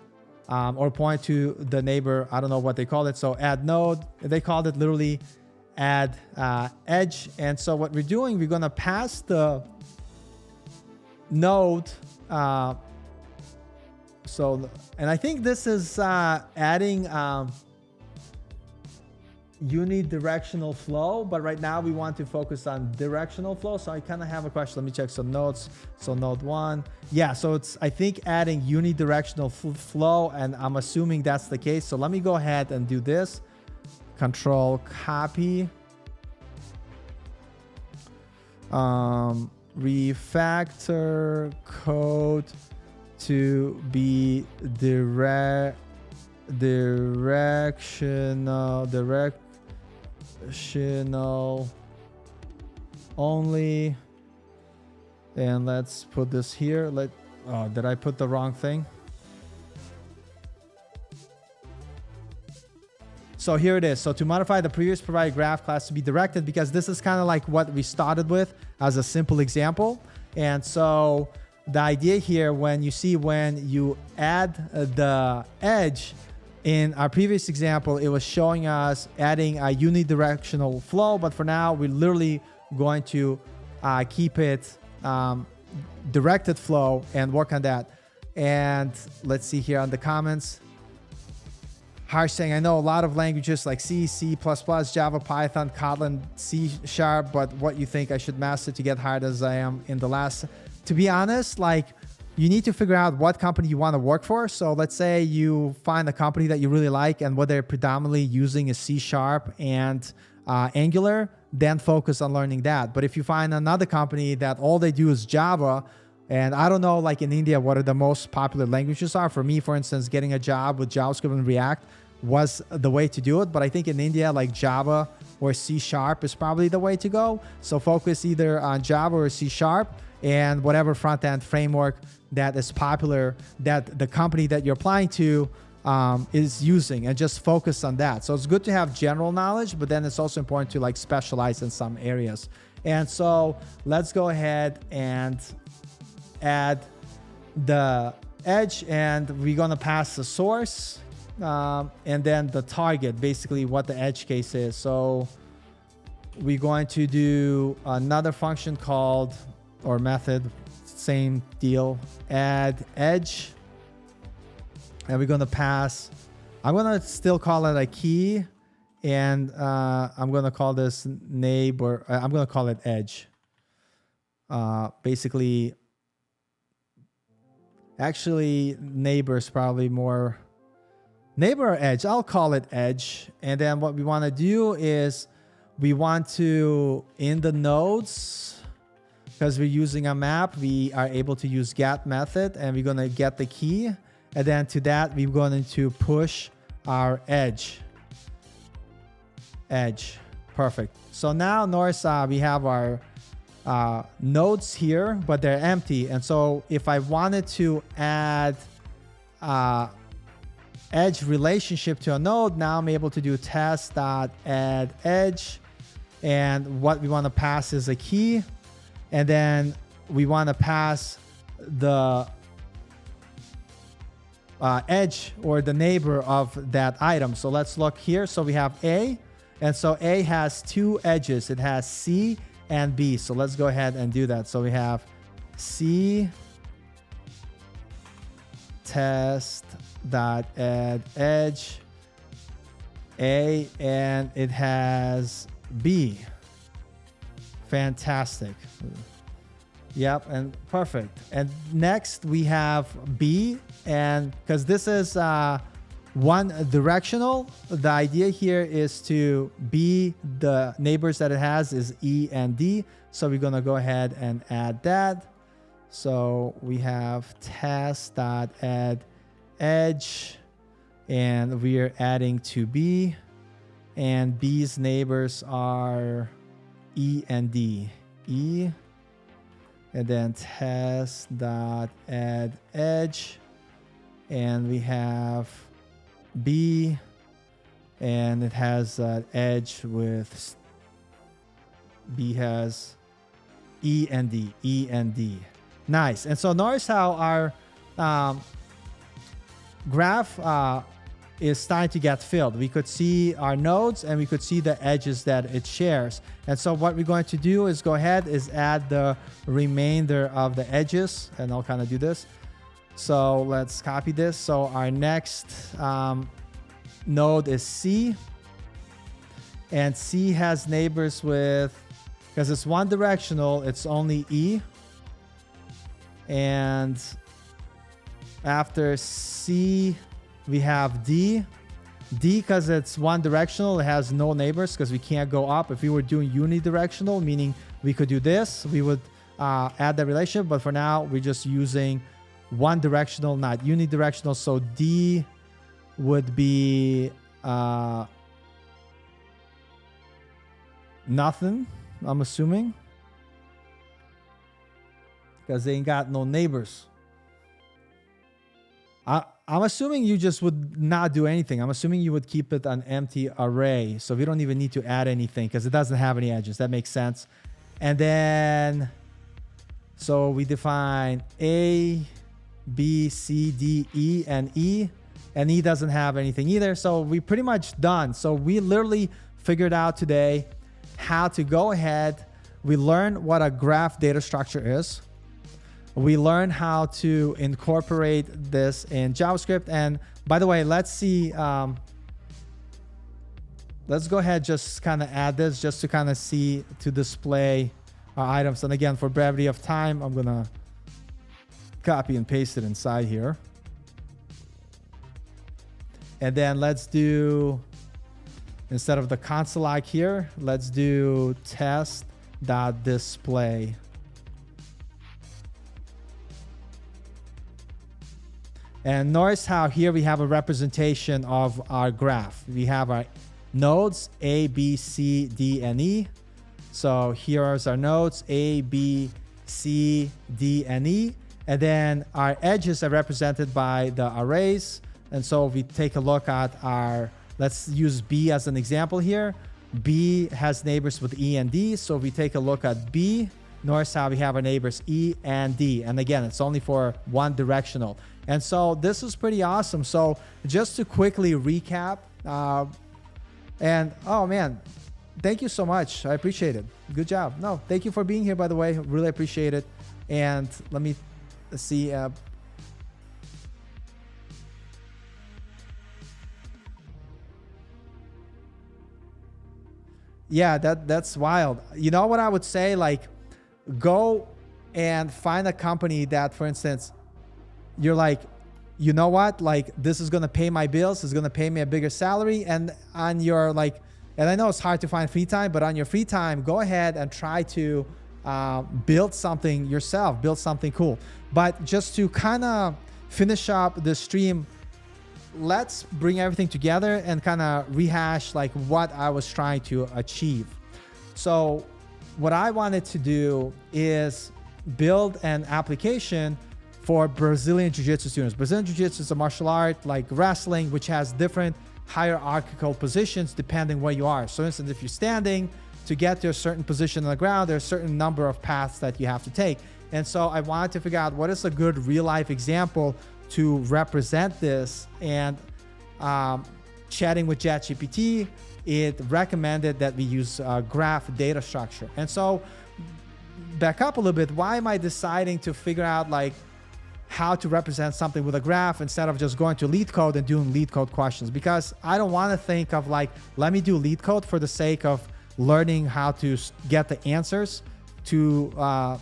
or point to the neighbor. I don't know what they call it. So add node, they called it literally add edge. And so what we're doing, we're going to pass the node. And I think this is adding unidirectional flow, but right now we want to focus on directional flow. So I kind of have a question. Let me check some nodes. So node 1, yeah, so it's, I think, adding unidirectional flow, and I'm assuming that's the case. So let me go ahead and do this. Control copy, refactor code to be directional only. And let's put this here. Did I put the wrong thing? So here it is. So to modify the previous provided graph class to be directed, because this is kind of like what we started with as a simple example. And so the idea here, when you add the edge, in our previous example, it was showing us adding a unidirectional flow, but for now, we're literally going to keep it directed flow and work on that. And let's see here on the comments. Harsh saying, I know a lot of languages like C, C++, Java, Python, Kotlin, C#, but what you think I should master to get hired as I am in the last? To be honest, like, you need to figure out what company you want to work for. So let's say you find a company that you really like and what they're predominantly using is C# and Angular, then focus on learning that. But if you find another company that all they do is Java, and I don't know, like in India, what are the most popular languages are. For me, for instance, getting a job with JavaScript and React was the way to do it. But I think in India, like Java or C# is probably the way to go. So focus either on Java or C# and whatever front-end framework that is popular that the company that you're applying to is using, and just focus on that. So it's good to have general knowledge, but then it's also important to like specialize in some areas. And so let's go ahead and add the edge, and we're going to pass the source and then the target, basically what the edge case is. So we're going to do another function called, or method, same deal, add edge. And we're going to pass, I'm going to still call it a key. And I'm going to call this neighbor, I'm going to call it edge. Basically, actually, neighbor is probably more, neighbor or edge. I'll call it edge. And then what we want to do is we want to, in the nodes, because we're using a map, we are able to use get method, and we're going to get the key. And then to that, we're going to push our edge. Perfect. So now notice we have our nodes here, but they're empty. And so if I wanted to add edge relationship to a node, now I'm able to do test.add edge. And what we want to pass is a key. And then we want to pass the edge or the neighbor of that item. So let's look here. So we have A. And so A has two edges. It has C and B. So let's go ahead and do that. So we have C test.add edge A, and it has B. Fantastic. Yep, and perfect. And next we have B, and because this is one directional, the idea here is to B, the neighbors that it has is E and D. So we're going to go ahead and add that. So we have test.add edge, and we are adding to B, and B's neighbors are E and D. E, and then test.add edge, and we have B, and it has edge with B has E and D, E and D. Nice. And so notice how our graph is starting to get filled. We could see our nodes, and we could see the edges that it shares. And so what we're going to do is go ahead is add the remainder of the edges, and I'll kind of do this. So let's copy this. So our next node is C, and C has neighbors with, because it's one directional, it's only E. And after C, we have D. D, because it's one directional, it has no neighbors because we can't go up. If we were doing unidirectional, meaning we could do this, we would add that relationship. But for now, we're just using one directional, not unidirectional. So D would be nothing, I'm assuming, because they ain't got no neighbors. I'm assuming you just would not do anything. I'm assuming you would keep it an empty array. So we don't even need to add anything because it doesn't have any edges. That makes sense. And then, so we define A, B, C, D, E, and E. And E doesn't have anything either. So we pretty much done. So we literally figured out today how to go ahead. We learned what a graph data structure is. We learned how to incorporate this in JavaScript. And by the way, let's see. Let's go ahead, just kind of add this just to kind of see, to display our items. And again, for brevity of time, I'm going to copy and paste it inside here. And then let's do, instead of the console like here, let's do test.display. And notice how here we have a representation of our graph. We have our nodes A, B, C, D, and E. So here are our nodes A, B, C, D, and E. And then our edges are represented by the arrays. And so if we take a look at our, let's use B as an example here. B has neighbors with E and D. So if we take a look at B, notice how we have our neighbors E and D. And again, it's only for one directional. And so this was pretty awesome. So just to quickly recap, and oh man, thank you so much. I appreciate it. Good job. No, thank you for being here, by the way. Really appreciate it. And let me see. Yeah, that's wild. You know what I would say? Like, go and find a company that, for instance, you're like, you know what? Like, this is gonna pay my bills. It's gonna pay me a bigger salary. And on your like, and I know it's hard to find free time, but on your free time, go ahead and try to build something yourself, build something cool. But just to kind of finish up the stream, let's bring everything together and kind of rehash like what I was trying to achieve. So what I wanted to do is build an application for Brazilian Jiu-Jitsu students. Brazilian Jiu-Jitsu is a martial art like wrestling, which has different hierarchical positions depending where you are. So for instance, if you're standing, to get to a certain position on the ground, there's a certain number of paths that you have to take. And so I wanted to figure out what is a good real life example to represent this. And chatting with ChatGPT, it recommended that we use graph data structure. And so back up a little bit, why am I deciding to figure out like how to represent something with a graph instead of just going to lead code and doing lead code questions? Because I don't want to think of like, let me do lead code for the sake of learning how to get the answers to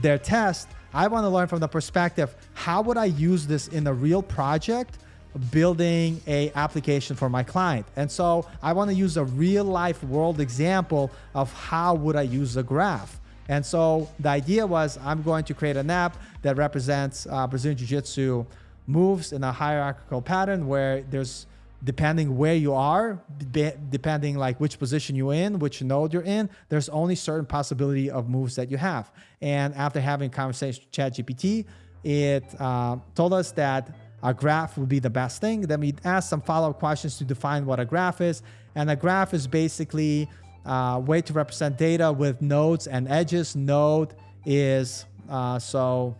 their test. I want to learn from the perspective, how would I use this in a real project, building a application for my client? And so I want to use a real life world example of how would I use a graph. And so the idea was I'm going to create an app that represents Brazilian Jiu-Jitsu moves in a hierarchical pattern where there's, depending where you are, depending like which position you're in, which node you're in, there's only certain possibility of moves that you have. And after having a conversation with ChatGPT, it told us that a graph would be the best thing. Then we asked some follow-up questions to define what a graph is. And a graph is basically a way to represent data with nodes and edges. Node is, so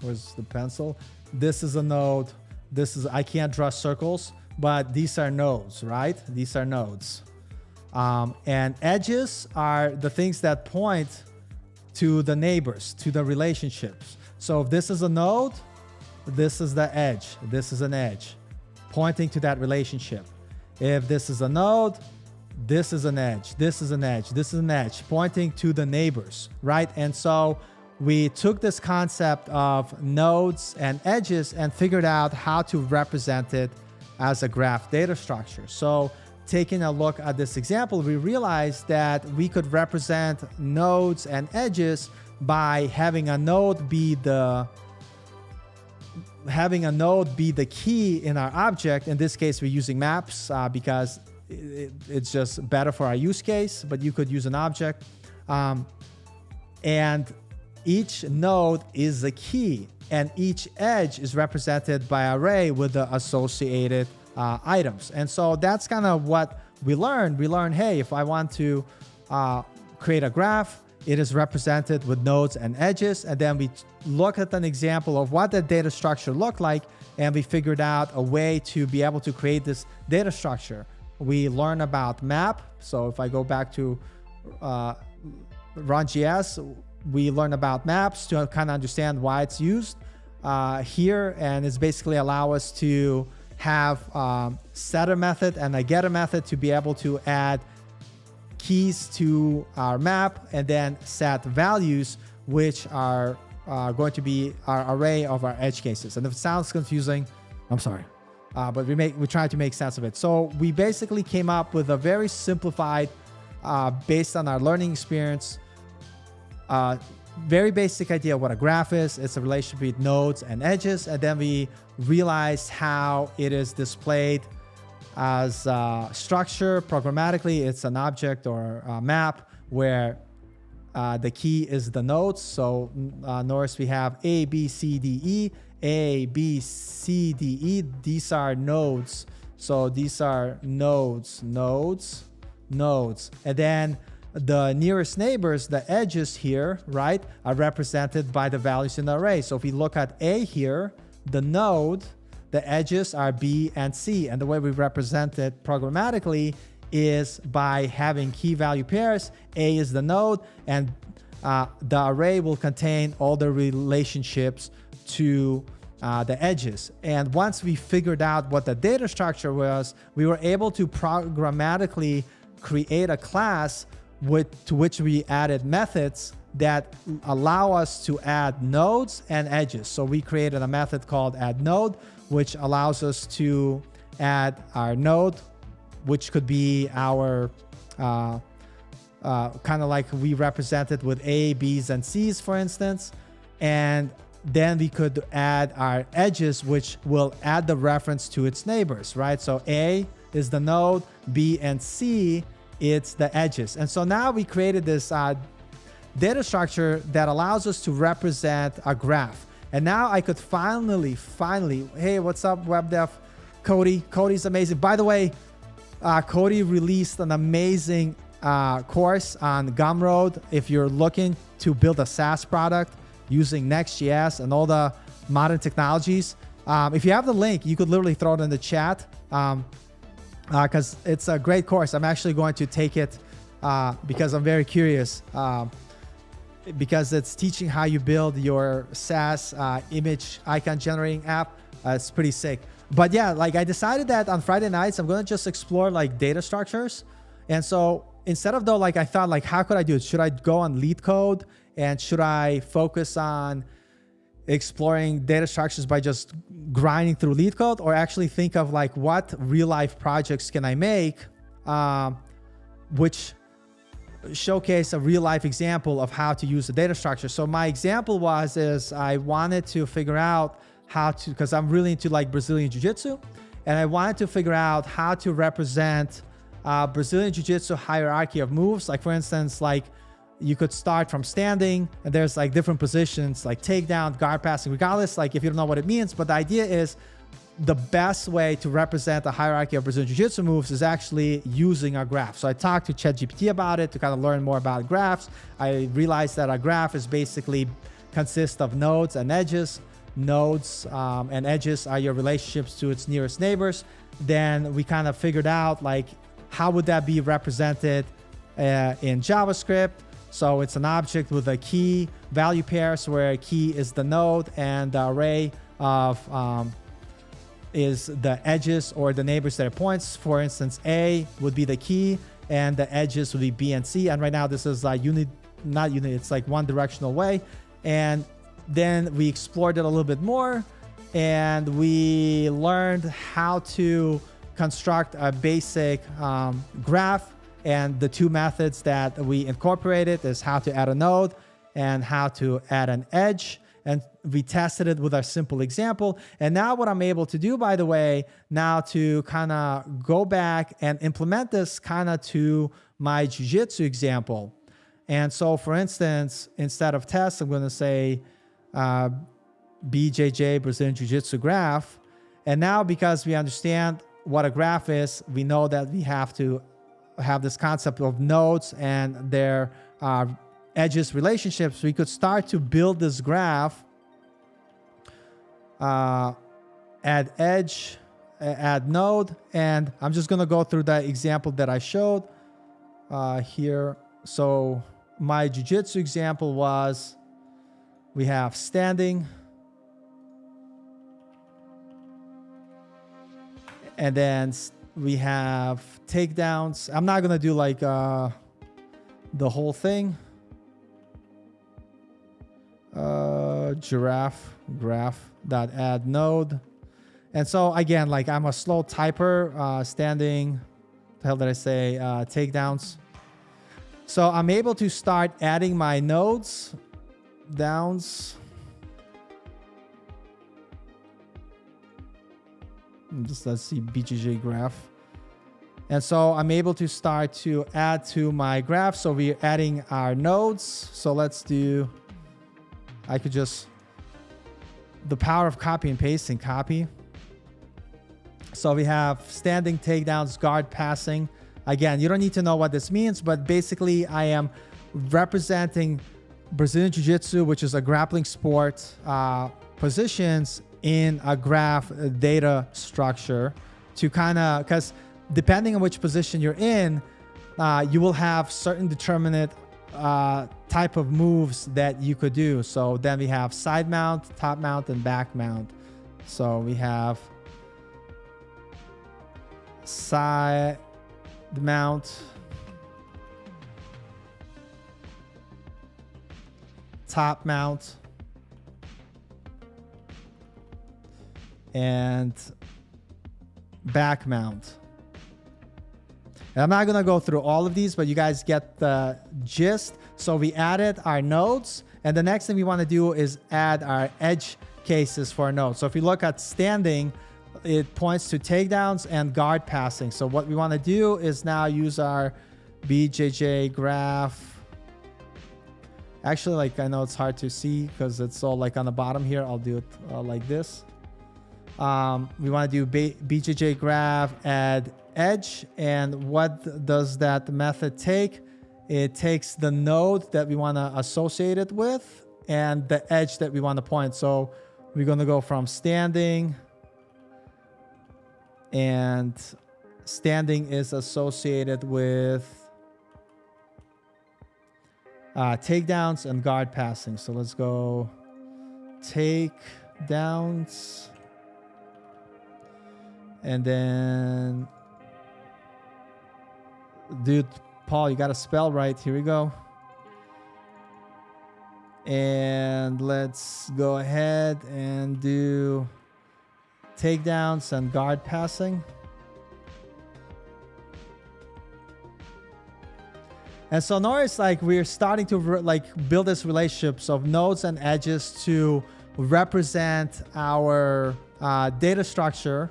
where's the pencil? This is a node. This is, I can't draw circles, but these are nodes, right? These are nodes. And edges are the things that point to the neighbors, to the relationships. So if this is a node, this is the edge. This is an edge pointing to that relationship. If this is a node, this is an edge. This is an edge. This is an edge pointing to the neighbors, right? And so we took this concept of nodes and edges and figured out how to represent it as a graph data structure. So taking a look at this example, we realized that we could represent nodes and edges by having a node be the key in our object. In this case, we're using maps because it's just better for our use case, but you could use an object. And each node is a key, and each edge is represented by an array with the associated items. And so that's kind of what we learned. We learned, hey, if I want to create a graph, it is represented with nodes and edges. And then we look at an example of what the data structure looked like, and we figured out a way to be able to create this data structure. We learn about map. So if I go back to Run.js, we learn about maps to kind of understand why it's used here. And it's basically allow us to have setter method and a getter method to be able to add keys to our map and then set values, which are going to be our array of our edge cases. And if it sounds confusing, I'm sorry, but we try to make sense of it. So we basically came up with a very simplified, based on our learning experience, very basic idea of what a graph is. It's a relationship between nodes and edges. And then we realized how it is displayed as structure programmatically. It's an object or a map where the key is the nodes. So notice we have A, B, C, D, E, A, B, C, D, E. These are nodes. So these are nodes. And then the nearest neighbors, the edges here, right, are represented by the values in the array. So if we look at A here, the node, the edges are B and C. And the way we represent it programmatically is by having key value pairs. A is the node, and the array will contain all the relationships to the edges. And once we figured out what the data structure was, we were able to programmatically create a class to which we added methods that allow us to add nodes and edges. So we created a method called add node, which allows us to add our node, which could be our kind of like we represented with A, B's, and C's, for instance. And then we could add our edges, which will add the reference to its neighbors, right? So A is the node, B and C, it's the edges. And so now we created this data structure that allows us to represent a graph. And now I could finally, hey, what's up, web dev? Cody. Cody's amazing. By the way, Cody released an amazing course on Gumroad. If you're looking to build a SaaS product using Next.js and all the modern technologies, if you have the link, you could literally throw it in the chat because it's a great course. I'm actually going to take it because I'm very curious because it's teaching how you build your SaaS image icon generating app. It's pretty sick. But yeah, like I decided that on Friday nights, I'm going to just explore like data structures. And so instead of though, like I thought like, how could I do it? Should I go on lead code? And should I focus on exploring data structures by just grinding through lead code, or actually think of like what real life projects can I make, which showcase a real life example of how to use the data structure. So my example is I wanted to figure out how to, because I'm really into like Brazilian Jiu-Jitsu, and I wanted to figure out how to represent Brazilian Jiu-Jitsu hierarchy of moves. Like for instance, like you could start from standing and there's like different positions like takedown, guard passing, regardless, like if you don't know what it means. But the idea is the best way to represent the hierarchy of Brazilian Jiu-Jitsu moves is actually using a graph. So I talked to ChatGPT about it to kind of learn more about graphs. I realized that a graph is basically consists of nodes and edges. Nodes and edges are your relationships to its nearest neighbors. Then we kind of figured out like how would that be represented in JavaScript. So it's an object with a key value pairs where a key is the node and the array of is the edges or the neighbors that it points. For instance, A would be the key and the edges would be B and C. And right now this is like not unit, it's like one directional way. And then we explored it a little bit more and we learned how to construct a basic graph. And the two methods that we incorporated is how to add a node and how to add an edge. And we tested it with our simple example. And now what I'm able to do, by the way, now to kind of go back and implement this kind of to my jiu-jitsu example. And so for instance, instead of test, I'm going to say BJJ Brazilian Jiu-Jitsu graph. And now because we understand what a graph is, we know that we have to have this concept of nodes and their edges relationships. We could start to build this graph, add edge, add node, and I'm just going to go through the example that I showed here. So my jiu-jitsu example was we have standing, and then we have takedowns. I'm not gonna do like the whole thing. Giraffe graph dot add node. And so again, like I'm a slow typer, standing, the hell did I say, takedowns. So I'm able to start adding my nodes, downs. Just let's see BJJ graph. And so I'm able to start to add to my graph. So we're adding our nodes. So let's do, I could just, the power of copy and pasting, copy. So we have standing, takedowns, guard passing. Again, you don't need to know what this means, but basically I am representing Brazilian Jiu-Jitsu, which is a grappling sport, positions in a graph data structure to kind of, because depending on which position you're in, you will have certain determinate type of moves that you could do. So then we have side mount, top mount, and back mount. So we have side mount, top mount, and back mount. And I'm not going to go through all of these, but you guys get the gist. So we added our nodes, and the next thing we want to do is add our edge cases for our nodes. So if you look at standing, it points to takedowns and guard passing. So what we want to do is now use our BJJ graph. Actually, like, I know it's hard to see because it's all like on the bottom here. I'll do it like this. We want to do BJJ graph, add edge. And what does that method take? It takes the node that we want to associate it with and the edge that we want to point. So we're going to go from standing, and standing is associated with takedowns and guard passing. So let's go takedowns, and then, dude, Paul, you got to spell right. Here we go. And let's go ahead and do takedowns and guard passing. And so notice, like, we're starting to build this relationships of nodes and edges to represent our data structure,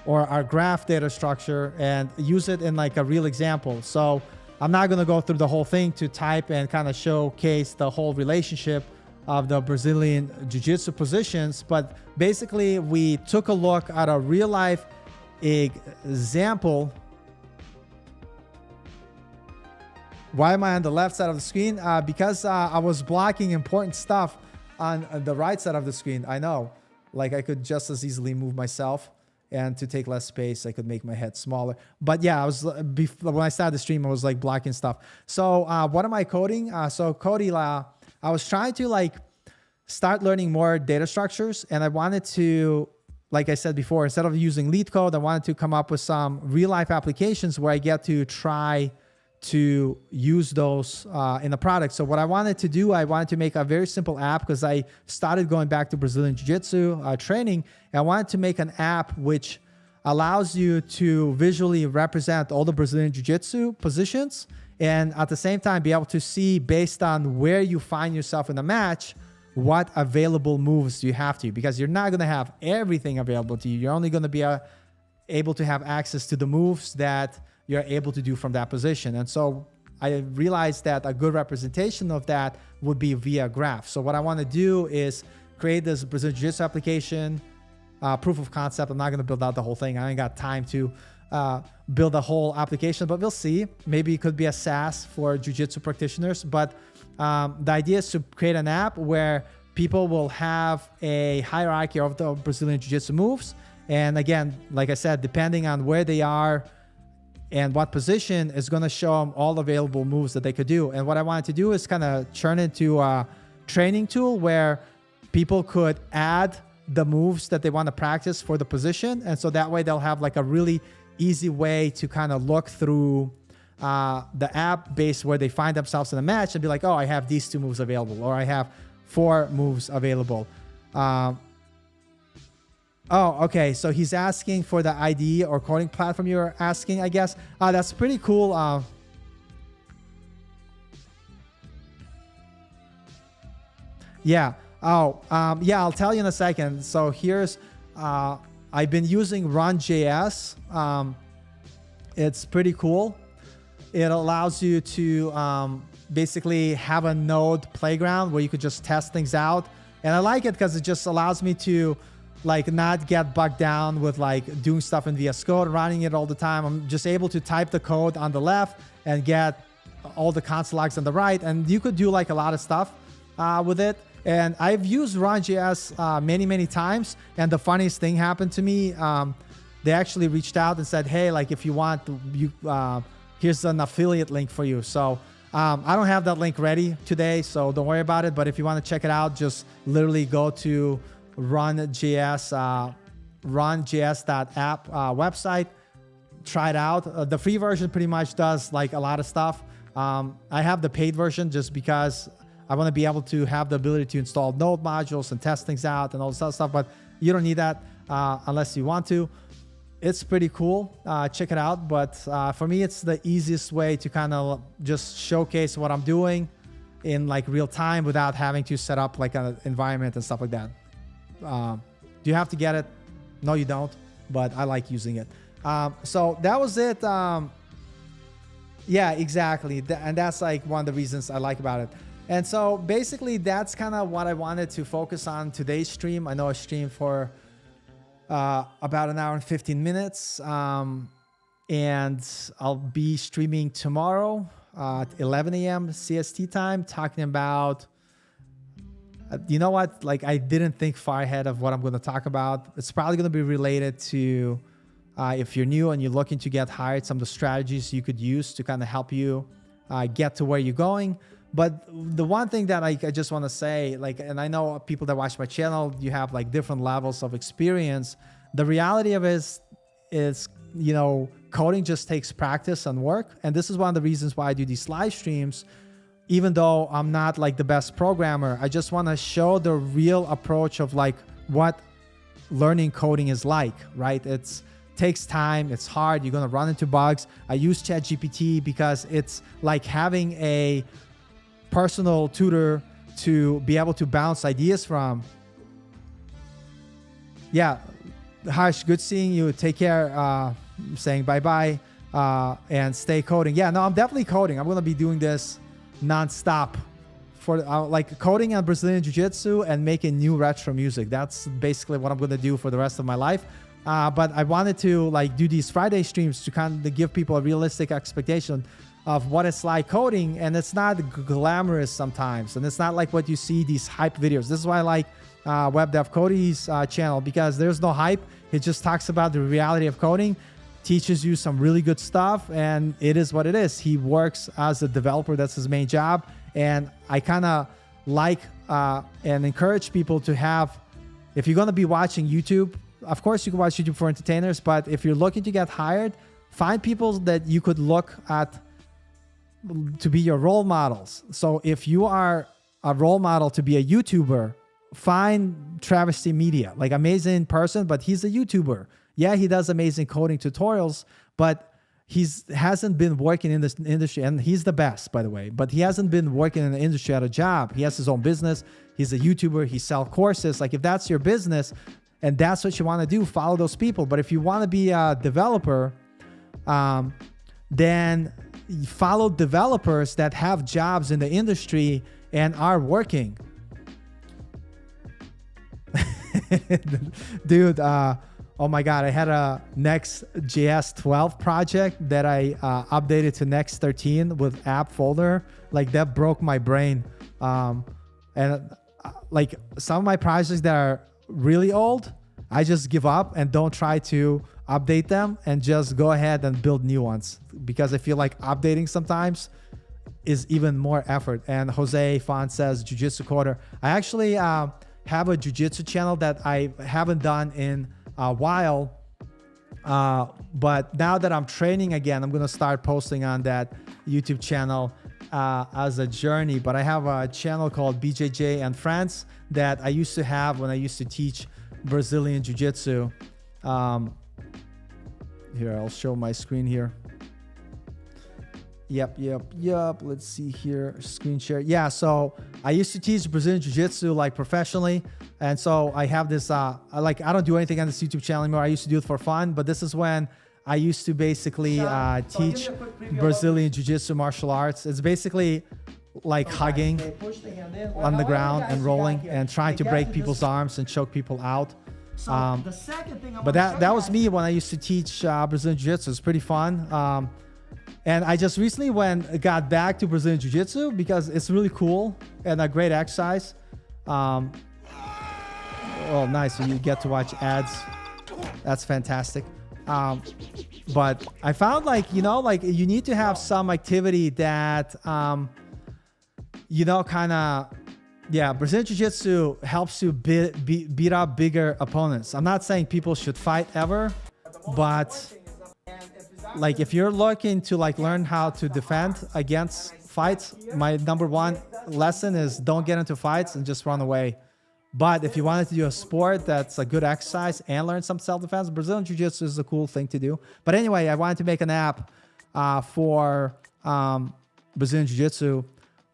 or our graph data structure, and use it in like a real example. So I'm not going to go through the whole thing to type and kind of showcase the whole relationship of the Brazilian Jiu-Jitsu positions, but basically we took a look at a real life example. Why am I on the left side of the screen? Because I was blocking important stuff on the right side of the screen. I know, like, I could just as easily move myself, and to take less space, I could make my head smaller. But yeah, I was when I started the stream, I was like blocking stuff. So what am I coding? So Cody, I was trying to like start learning more data structures, and I wanted to, like I said before, instead of using lead code, I wanted to come up with some real life applications where I get to try to use those in the product. So what I wanted to do, I wanted to make a very simple app, because I started going back to Brazilian Jiu-Jitsu training. And I wanted to make an app which allows you to visually represent all the Brazilian Jiu-Jitsu positions, and at the same time be able to see, based on where you find yourself in the match, what available moves you have to you, because you're not going to have everything available to you. You're only going to be able to have access to the moves that you're able to do from that position. And so I realized that a good representation of that would be via graph. So what I want to do is create this Brazilian Jiu-Jitsu application, proof of concept. I'm not going to build out the whole thing. I ain't got time to build a whole application, but we'll see. Maybe it could be a SaaS for Jiu-Jitsu practitioners. But the idea is to create an app where people will have a hierarchy of the Brazilian Jiu-Jitsu moves. And again, like I said, depending on where they are and what position, is going to show them all available moves that they could do. And what I wanted to do is kind of turn into a training tool where people could add the moves that they want to practice for the position. And so that way they'll have like a really easy way to kind of look through the app base where they find themselves in a match and be like, oh, I have these 2 moves available, or I have 4 moves available. Oh, okay. So he's asking for the IDE or coding platform you're asking, I guess. That's pretty cool. Yeah. Oh, yeah, I'll tell you in a second. So here's, I've been using Run.js. It's pretty cool. It allows you to basically have a node playground where you could just test things out. And I like it because it just allows me to like not get bogged down with like doing stuff in VS Code, running it all the time. I'm just able to type the code on the left and get all the console logs on the right. And you could do like a lot of stuff with it. And I've used Run.js many times. And the funniest thing happened to me. They actually reached out and said, hey, like if you want, here's an affiliate link for you. So I don't have that link ready today, so don't worry about it. But if you want to check it out, just literally go to runjs.app website, try it out. The free version pretty much does like a lot of stuff. I have the paid version just because I want to be able to have the ability to install node modules and test things out and all this other stuff, but you don't need that unless you want to. It's pretty cool. Check it out. But for me, it's the easiest way to kind of just showcase what I'm doing in like real time without having to set up like an environment and stuff like that. Do you have to get it? No, you don't. But I like using it. So that was it. Yeah, exactly. And that's like one of the reasons I like about it. And so basically, that's kind of what I wanted to focus on today's stream. I know I streamed for about an hour and 15 minutes. And I'll be streaming tomorrow at 11 a.m. CST time, talking about, you know what, like I didn't think far ahead of what I'm going to talk about. It's probably going to be related to, if you're new and you're looking to get hired, some of the strategies you could use to kind of help you get to where you're going. But the one thing that I just want to say, like, and I know people that watch my channel, you have like different levels of experience. The reality of it is, you know, coding just takes practice and work. And this is one of the reasons why I do these live streams. Even though I'm not like the best programmer, I just want to show the real approach of like what learning coding is like, right? It takes time. It's hard. You're going to run into bugs. I use ChatGPT because it's like having a personal tutor to be able to bounce ideas from. Yeah, Harsh, good seeing you. Take care. Saying bye-bye and stay coding. Yeah, no, I'm definitely coding. I'm going to be doing this non-stop for like coding on Brazilian Jiu-Jitsu and making new retro music. That's basically what I'm going to do for the rest of my life. But I wanted to like do these Friday streams to kind of give people a realistic expectation of what it's like coding. And it's not glamorous sometimes. And it's not like what you see, these hype videos. This is why I like Web Dev Cody's channel, because there's no hype. It just talks about the reality of coding, teaches you some really good stuff, and it is what it is. He works as a developer. That's his main job. And I kind of like and encourage people to have, if you're going to be watching YouTube, of course you can watch YouTube for entertainers, but if you're looking to get hired, find people that you could look at to be your role models. So if you are a role model to be a YouTuber, find Travesty Media, like amazing person, but he's a YouTuber. Yeah, he does amazing coding tutorials, but hasn't been working in this industry, and he's the best, by the way, but he hasn't been working in the industry at a job. He has his own business. He's a YouTuber. He sells courses. Like if that's your business and that's what you want to do, follow those people. But if you want to be a developer, then follow developers that have jobs in the industry and are working. Dude, oh my God, I had a Next.js 12 project that I updated to Next 13 with app folder. Like that broke my brain. And like some of my projects that are really old, I just give up and don't try to update them and just go ahead and build new ones, because I feel like updating sometimes is even more effort. And Jose Font says Jiu-Jitsu coder. I actually have a Jiu-Jitsu channel that I haven't done in a while, but now that I'm training again, I'm gonna start posting on that YouTube channel as a journey. But I have a channel called BJJ and Friends that I used to have when I used to teach Brazilian Jiu-Jitsu. Here, I'll show my screen here. Yep. Let's see here, screen share. Yeah, so I used to teach Brazilian Jiu-Jitsu like professionally. And so I have this, I don't do anything on this YouTube channel anymore. I used to do it for fun, but this is when I used to basically teach Brazilian Jiu-Jitsu martial arts. It's basically like hugging on the ground and rolling and trying to break people's arms and choke people out. The second thing but that was me when I used to teach Brazilian Jiu-Jitsu. It's pretty fun. And I just recently got back to Brazilian Jiu-Jitsu because it's really cool and a great exercise. Oh, nice. So you get to watch ads. That's fantastic. But I found like you need to have some activity that, Brazilian Jiu-Jitsu helps you beat up bigger opponents. I'm not saying people should fight ever, but like if you're looking to like learn how to defend against fights, my number one lesson is don't get into fights and just run away. But if you wanted to do a sport that's a good exercise and learn some self-defense, Brazilian Jiu-Jitsu is a cool thing to do. But anyway, I wanted to make an app for Brazilian Jiu-Jitsu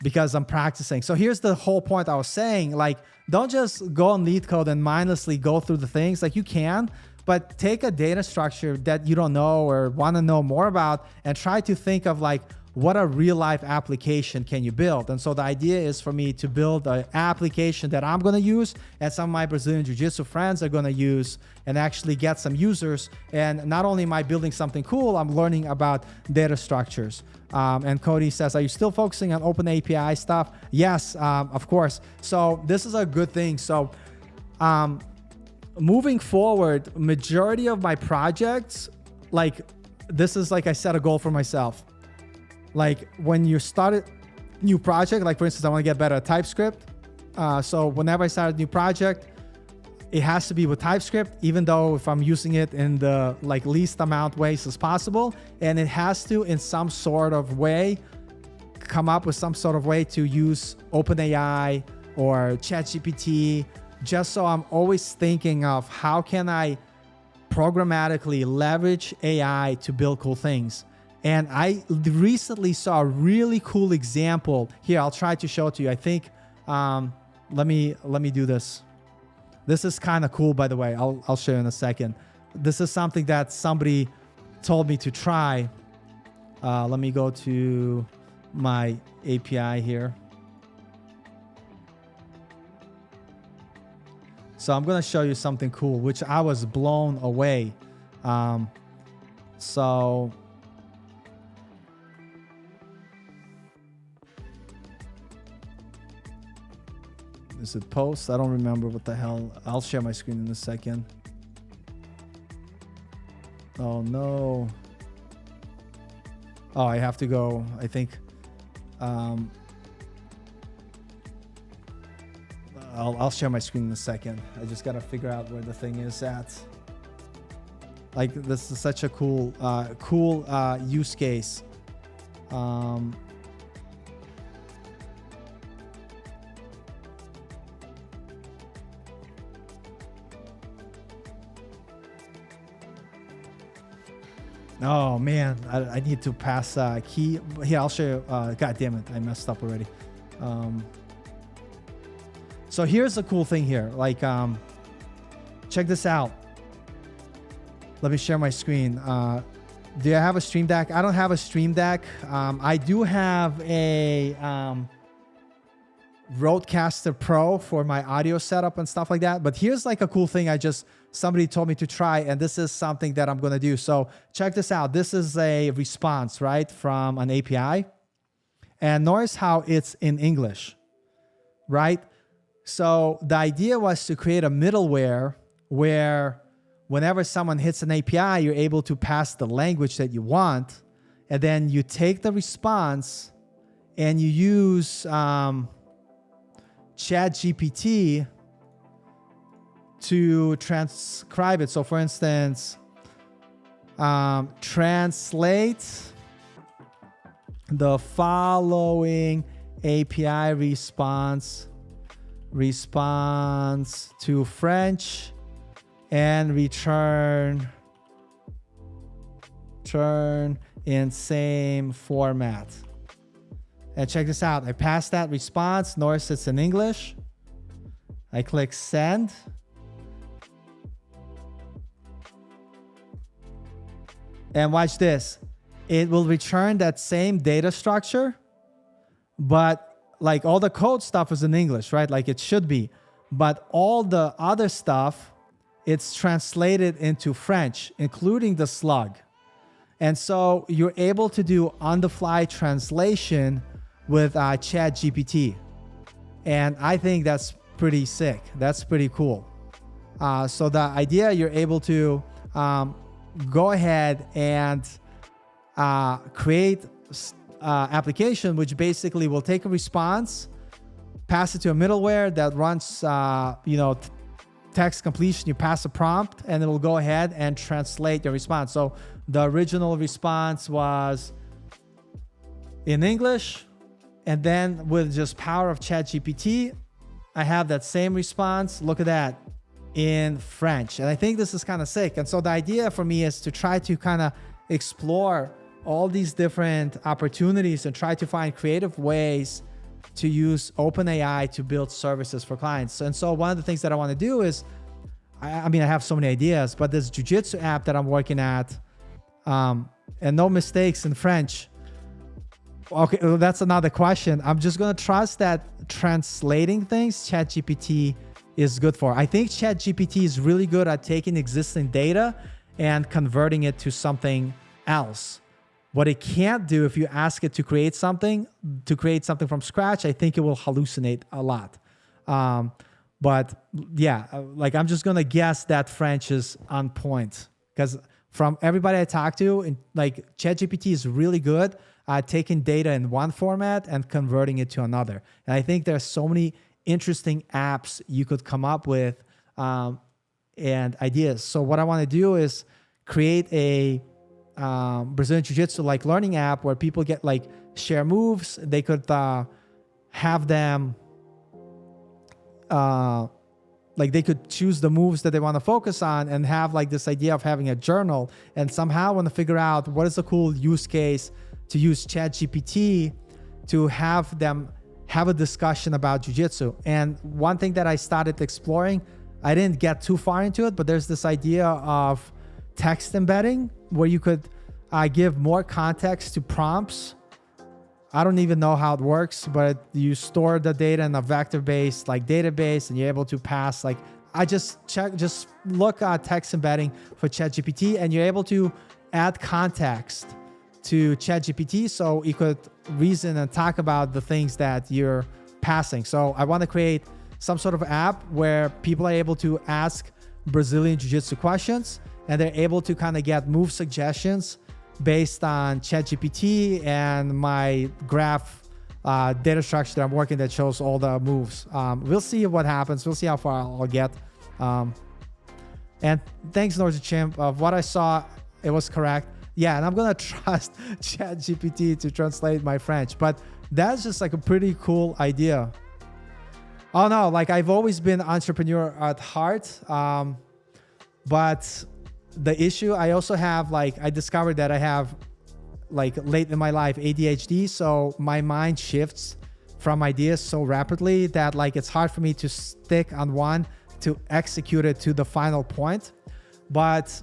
because I'm practicing. So here's the whole point I was saying. Like, don't just go on lead code and mindlessly go through the things. Like, you can, but take a data structure that you don't know or want to know more about and try to think of like, what a real life application can you build? And so the idea is for me to build an application that I'm going to use and some of my Brazilian Jiu-Jitsu friends are going to use and actually get some users. And not only am I building something cool, I'm learning about data structures. And Cody says, are you still focusing on open API stuff? Yes, of course. So this is a good thing. So moving forward, majority of my projects, like this is like I set a goal for myself. Like when you start a new project, like for instance, I want to get better at TypeScript. So whenever I start a new project, it has to be with TypeScript, even though if I'm using it in the like least amount ways as possible. And it has to, in some sort of way, come up with some sort of way to use OpenAI or ChatGPT, just so I'm always thinking of how can I programmatically leverage AI to build cool things. And I recently saw a really cool example. Here, I'll try to show it to you. I think, let me do this. This is kind of cool, by the way. I'll show you in a second. This is something that somebody told me to try. Let me go to my API here. So I'm going to show you something cool, which I was blown away. Is it post? I don't remember what the hell. I'll share my screen in a second. Oh no. Oh, I have to go. I think I'll share my screen in a second. I just gotta figure out where the thing is at. Like this is such a cool use case. Oh man, I need to pass key. Here, I'll show you. God damn it, I messed up already. So here's the cool thing here. Like, check this out. Let me share my screen. Do I have a Stream Deck? I don't have a Stream Deck. I do have a Rodecaster Pro for my audio setup and stuff like that. But here's like a cool thing somebody told me to try, and this is something that I'm going to do. So check this out. This is a response, right, from an API. And notice how it's in English, right? So the idea was to create a middleware where whenever someone hits an API, you're able to pass the language that you want. And then you take the response and you use ChatGPT to transcribe it. So for instance, translate the following API response to French and return in same format. And check this out. I passed that response. Notice it's in English. I click send. And watch this. It will return that same data structure, but like all the code stuff is in English, right? Like it should be. But all the other stuff it's translated into French, including the slug. And so you're able to do on-the-fly translation with ChatGPT. And I think that's pretty sick. That's pretty cool. So the idea, you're able to go ahead and create application which basically will take a response, pass it to a middleware that runs text completion. You pass a prompt and it will go ahead and translate your response. So the original response was in English, and then with just power of ChatGPT, I have that same response. Look at that, in French. And I think this is kind of sick. And so the idea for me is to try to kind of explore all these different opportunities and try to find creative ways to use OpenAI to build services for clients. And so one of the things that I want to do is, I mean, I have so many ideas, but this Jiu-Jitsu app that I'm working at, and no mistakes in French. Okay, well, that's another question. I'm just going to trust that translating things, ChatGPT is good for. I think ChatGPT is really good at taking existing data and converting it to something else. What it can't do, if you ask it to create something from scratch, I think it will hallucinate a lot. But yeah, like I'm just gonna guess that French is on point, because from everybody I talk to, like ChatGPT is really good at taking data in one format and converting it to another. And I think there's so many interesting apps you could come up with and ideas. So what I want to do is create a Brazilian Jiu-Jitsu like learning app where people get like share moves. They could have them like they could choose the moves that they want to focus on and have like this idea of having a journal, and somehow want to figure out what is a cool use case to use ChatGPT to have them have a discussion about jiu-jitsu. And one thing that I started exploring, I didn't get too far into it, but there's this idea of text embedding where you could give more context to prompts. I don't even know how it works, but you store the data in a vector-based like database, and you're able to pass like, I just look at text embedding for ChatGPT, and you're able to add context to ChatGPT so it could reason and talk about the things that you're passing. So I want to create some sort of app where people are able to ask Brazilian Jiu-Jitsu questions, and they're able to kind of get move suggestions based on ChatGPT and my graph data structure that I'm working that shows all the moves. We'll see what happens. We'll see how far I'll get. And thanks, Norza Chimp. Of what I saw, it was correct. Yeah, and I'm going to trust ChatGPT to translate my French. But that's just like a pretty cool idea. Oh no, like I've always been an entrepreneur at heart. But the issue, I also have like, I discovered that I have like late in my life ADHD. So my mind shifts from ideas so rapidly that like it's hard for me to stick on one to execute it to the final point. But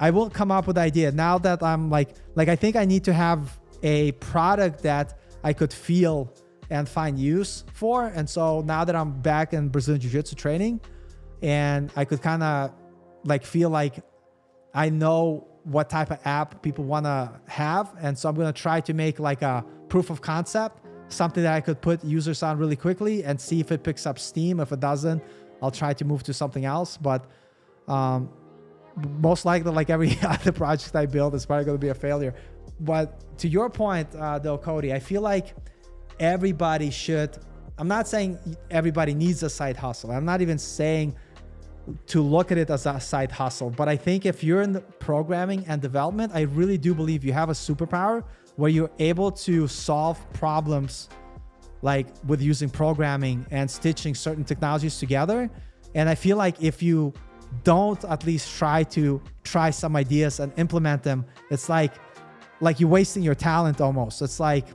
I will come up with the idea now that I'm like I think I need to have a product that I could feel and find use for. And so now that I'm back in Brazilian Jiu-Jitsu training, and I could kind of like feel like I know what type of app people want to have. And so I'm going to try to make like a proof of concept, something that I could put users on really quickly and see if it picks up steam. If it doesn't, I'll try to move to something else. But most likely, like every other project I build, it's probably going to be a failure. But to your point, though, Cody, I feel like everybody should, I'm not saying everybody needs a side hustle. I'm not even saying to look at it as a side hustle. But I think if you're in the programming and development, I really do believe you have a superpower where you're able to solve problems like with using programming and stitching certain technologies together. And I feel like if you don't at least try some ideas and implement them, it's like you're wasting your talent almost. It's like,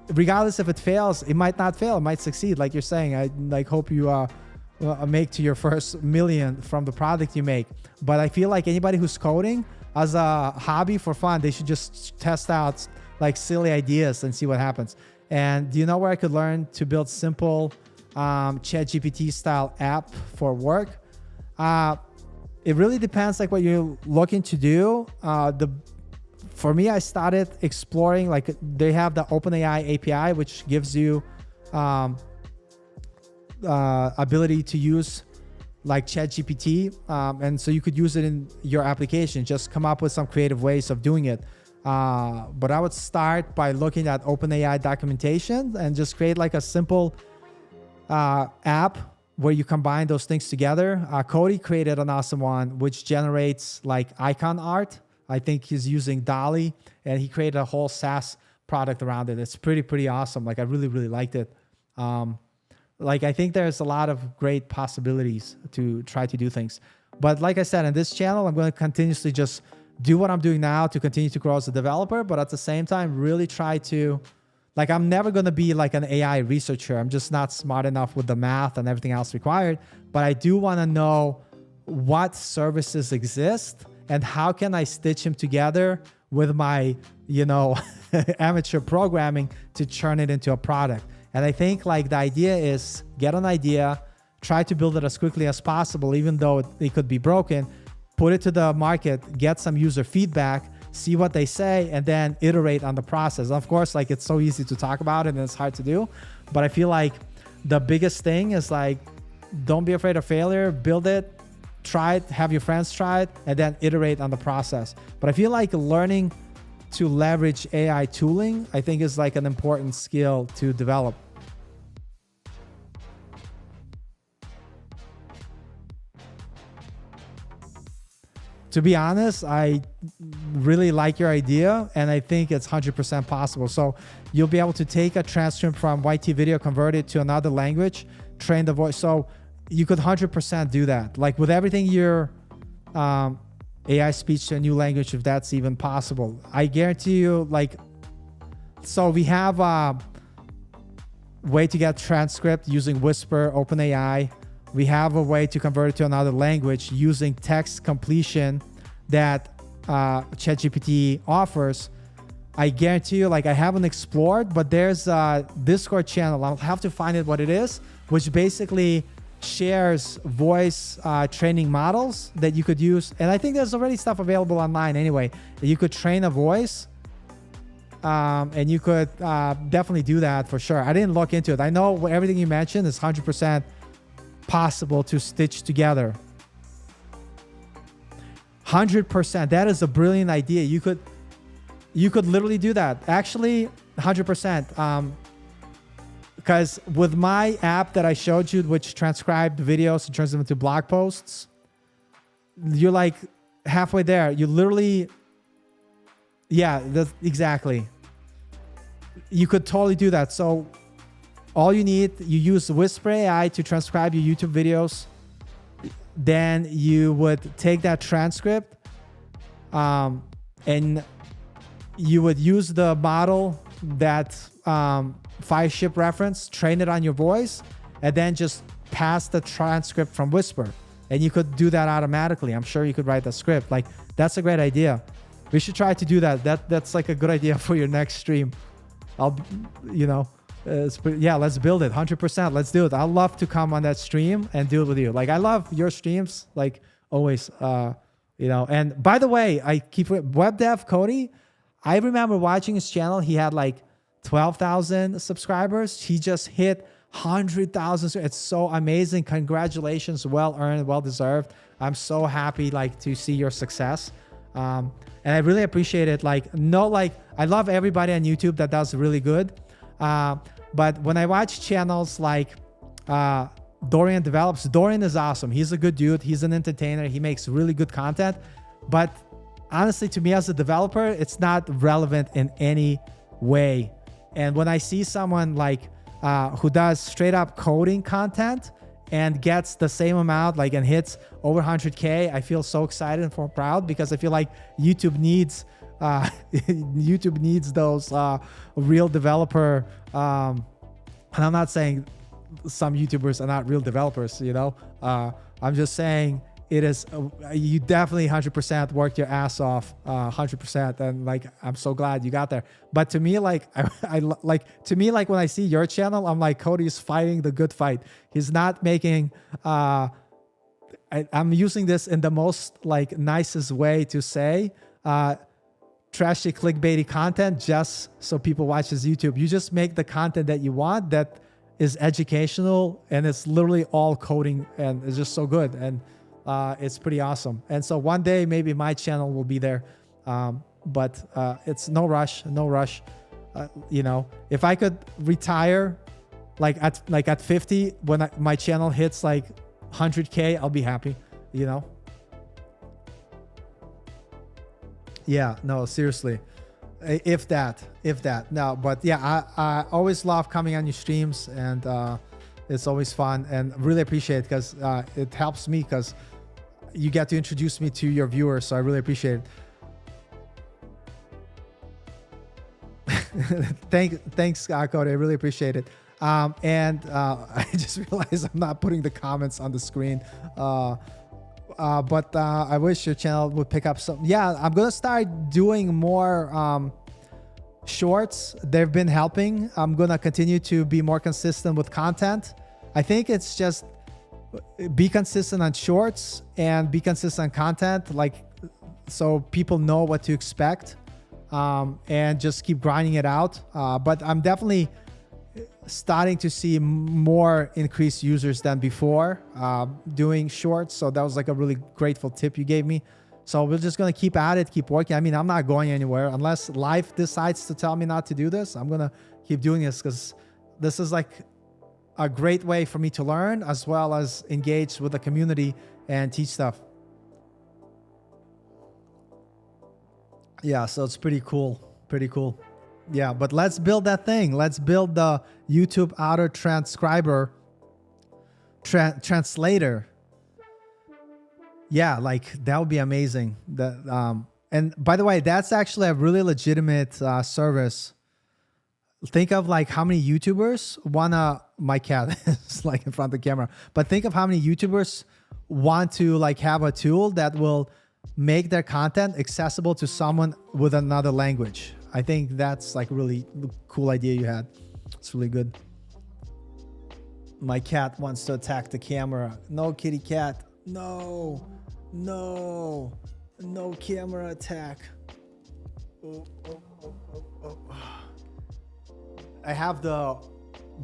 regardless if it fails, it might not fail, it might succeed. Like you're saying, I like hope you make to your first million from the product you make. But I feel like anybody who's coding as a hobby for fun, they should just test out like silly ideas and see what happens. And do you know where I could learn to build simple ChatGPT style app for work? It really depends like what you're looking to do. For me, I started exploring, like they have the OpenAI API, which gives you ability to use like ChatGPT, and so you could use it in your application. Just come up with some creative ways of doing it. But I would start by looking at OpenAI documentation and just create like a simple app where you combine those things together. Cody created an awesome one which generates like icon art. I think he's using DALL-E, and he created a whole SaaS product around it. It's pretty awesome. Like I really liked it. Like I think there's a lot of great possibilities to try to do things. But like I said, in this channel, I'm going to continuously just do what I'm doing now to continue to grow as a developer, but at the same time, really try to, like, I'm never going to be like an AI researcher. I'm just not smart enough with the math and everything else required. But I do want to know what services exist and how can I stitch them together with my, amateur programming to turn it into a product. And I think like the idea is get an idea, try to build it as quickly as possible, even though it could be broken, put it to the market, get some user feedback, see what they say, and then iterate on the process. Of course, like it's so easy to talk about it and it's hard to do, but I feel like the biggest thing is like, don't be afraid of failure, build it, try it, have your friends try it, and then iterate on the process. But I feel like learning to leverage AI tooling, I think is like an important skill to develop. To be honest, I really like your idea, and I think it's 100% possible. So you'll be able to take a transcript from YT video, convert it to another language, train the voice. So you could 100% do that. Like with everything your AI speech to a new language, if that's even possible. I guarantee you, like, so we have a way to get transcript using Whisper, OpenAI. We have a way to convert it to another language using text completion that ChatGPT offers. I guarantee you, like I haven't explored, but there's a Discord channel. I'll have to find it what it is, which basically shares voice training models that you could use. And I think there's already stuff available online anyway, that you could train a voice. And you could definitely do that for sure. I didn't look into it. I know everything you mentioned is 100% possible to stitch together. 100%. That is a brilliant idea. You could literally do that. Actually, 100%. Because with my app that I showed you, which transcribed videos and turns them into blog posts, you're like halfway there. You literally, yeah, that's exactly. You could totally do that. So all you need, you use Whisper AI to transcribe your YouTube videos. Then you would take that transcript and you would use the model that Fireship reference, train it on your voice, and then just pass the transcript from Whisper. And you could do that automatically. I'm sure you could write the script. Like, that's a great idea. We should try to do that. That's like a good idea for your next stream. Yeah, let's build it 100%. Let's do it. I'd love to come on that stream and do it with you. Like, I love your streams, like always, and by the way, I keep web dev Cody. I remember watching his channel. He had like 12,000 subscribers. He just hit 100,000. It's so amazing. Congratulations. Well earned, well deserved. I'm so happy like to see your success. And I really appreciate it. I love everybody on YouTube that does really good. But when I watch channels like Dorian Develops, Dorian is awesome. He's a good dude. He's an entertainer. He makes really good content. But honestly, to me as a developer, it's not relevant in any way. And when I see someone like who does straight up coding content and gets the same amount, like, and hits over 100K, I feel so excited and proud, because I feel like YouTube needs YouTube needs those real developer. And I'm not saying some YouTubers are not real developers, I'm just saying it is, you definitely 100% worked your ass off, 100%. And like, I'm so glad you got there. But to me, like, to me, like when I see your channel, I'm like, Cody's fighting the good fight. He's not making, I'm using this in the most like nicest way to say, trashy clickbaity content just so people watch this YouTube. You just make the content that you want that is educational, and it's literally all coding, and it's just so good, and it's pretty awesome. And so one day maybe my channel will be there, but it's no rush. You know, if I could retire like at 50 when my channel hits like 100K, I'll be happy, you know. Yeah, no, seriously, if that. No, but yeah, I always love coming on your streams, and it's always fun, and really appreciate it because it helps me because you get to introduce me to your viewers, so I really appreciate it. Thanks, Cody. I really appreciate it. And I just realized I'm not putting the comments on the screen. But I wish your channel would pick up some. Yeah, I'm gonna start doing more shorts. They've been helping. I'm gonna continue to be more consistent with content. I think it's just be consistent on shorts and be consistent on content, like so people know what to expect, and just keep grinding it out. But I'm definitely starting to see more increased users than before doing shorts. So that was like a really grateful tip you gave me. So we're just going to keep at it, keep working. I mean, I'm not going anywhere unless life decides to tell me not to do this. I'm going to keep doing this because this is like a great way for me to learn as well as engage with the community and teach stuff. Yeah, so it's pretty cool. Yeah, but let's build that thing. Let's build the YouTube auto transcriber translator. Yeah, like that would be amazing. And by the way, that's actually a really legitimate service. Think of like how many YouTubers my cat is like in front of the camera, but think of how many YouTubers want to like have a tool that will make their content accessible to someone with another language. I think that's like a really cool idea you had. It's really good. My cat wants to attack the camera. No, kitty cat. No camera attack. Oh. I have the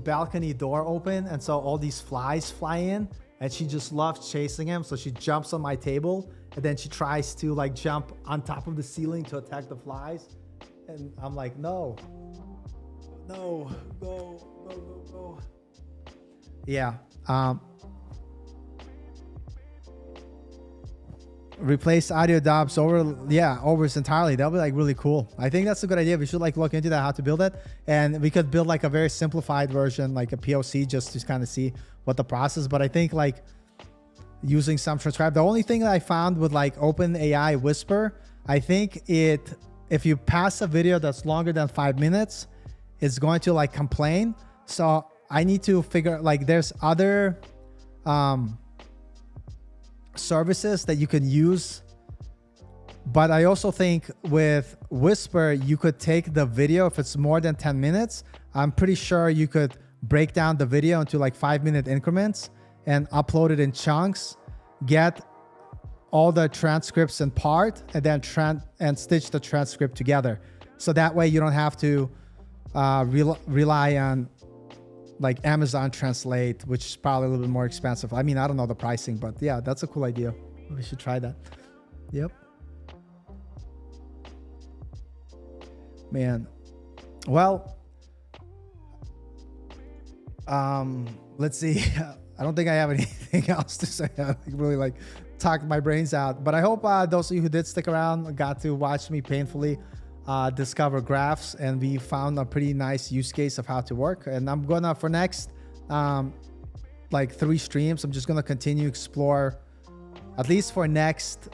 balcony door open, and so all these flies fly in, and she just loves chasing him. So she jumps on my table, and then she tries to like jump on top of the ceiling to attack the flies. And I'm like, no. Yeah. Replace audio dubs overs entirely. That'll be like really cool. I think that's a good idea. We should like look into that, how to build it. And we could build like a very simplified version, like a POC, just to kind of see what the process. But I think like using some transcribe. The only thing that I found with like OpenAI Whisper, I think if you pass a video that's longer than 5 minutes, it's going to like complain. So I need to figure like there's other services that you can use. But I also think with Whisper, you could take the video if it's more than 10 minutes. I'm pretty sure you could break down the video into like 5-minute increments and upload it in chunks, get all the transcripts in part, and then stitch the transcript together. So that way you don't have to rely on like Amazon Translate, which is probably a little bit more expensive. I mean, I don't know the pricing, but yeah, that's a cool idea. We should try that. Yep. Man. Well, let's see. I don't think I have anything else to say. I really like talked my brains out, but I hope those of you who did stick around got to watch me painfully discover graphs, and we found a pretty nice use case of how to work. And I'm gonna, for next like 3 streams, I'm just gonna continue explore, at least for next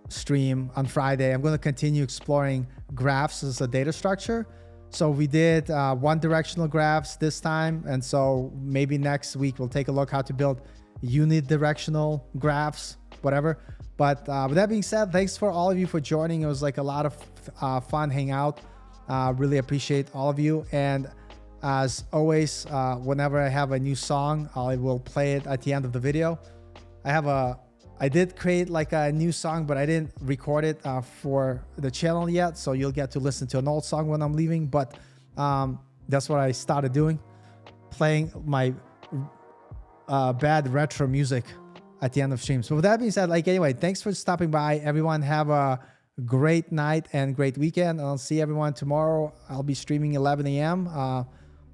stream on Friday, I'm gonna continue exploring graphs as a data structure. So we did one directional graphs this time, and so maybe next week we'll take a look how to build unidirectional graphs, whatever. But with that being said, thanks for all of you for joining. It was like a lot of fun hanging out. Really appreciate all of you. And as always, whenever I have a new song, I will play it at the end of the video. I have a I did create like a new song, but I didn't record it for the channel yet. So you'll get to listen to an old song when I'm leaving. But that's what I started doing, playing my bad retro music at the end of streams. So with that being said, like, anyway, thanks for stopping by. Everyone have a great night and great weekend. I'll see everyone tomorrow. I'll be streaming 11 a.m.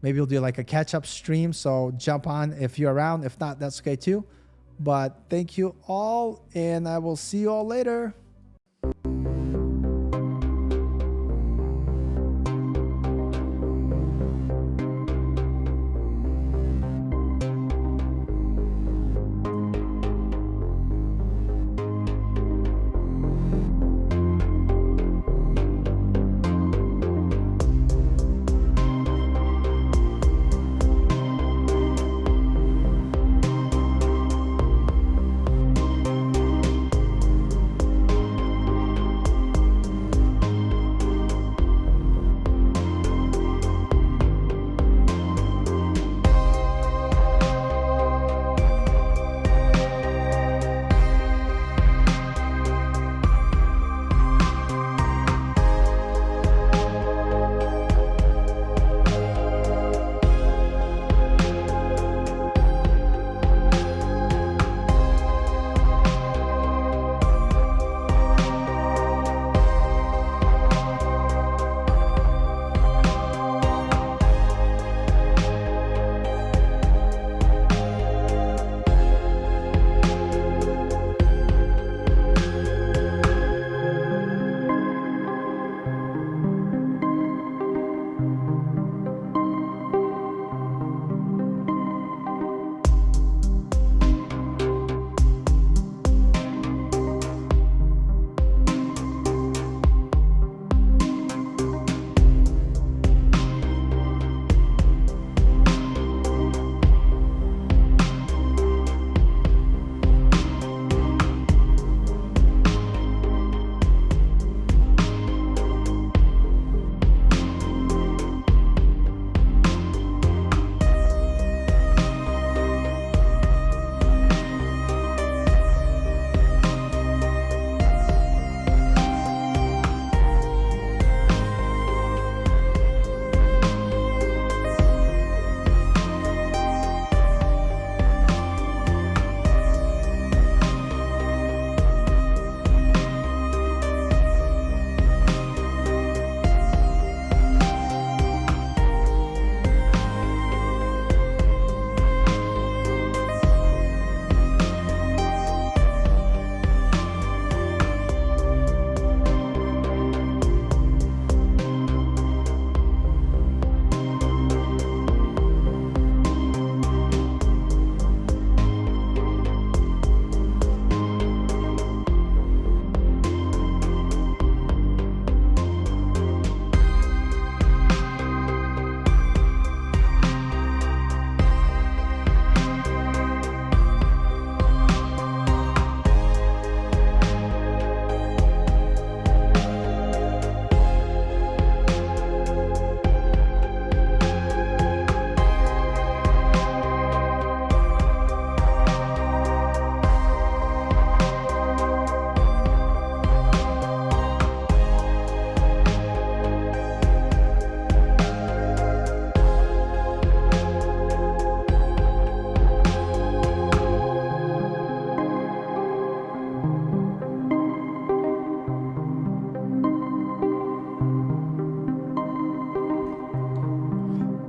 Maybe we'll do like a catch-up stream. So jump on if you're around. If not, that's okay too. But thank you all, and I will see you all later.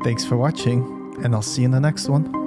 Thanks for watching, and I'll see you in the next one.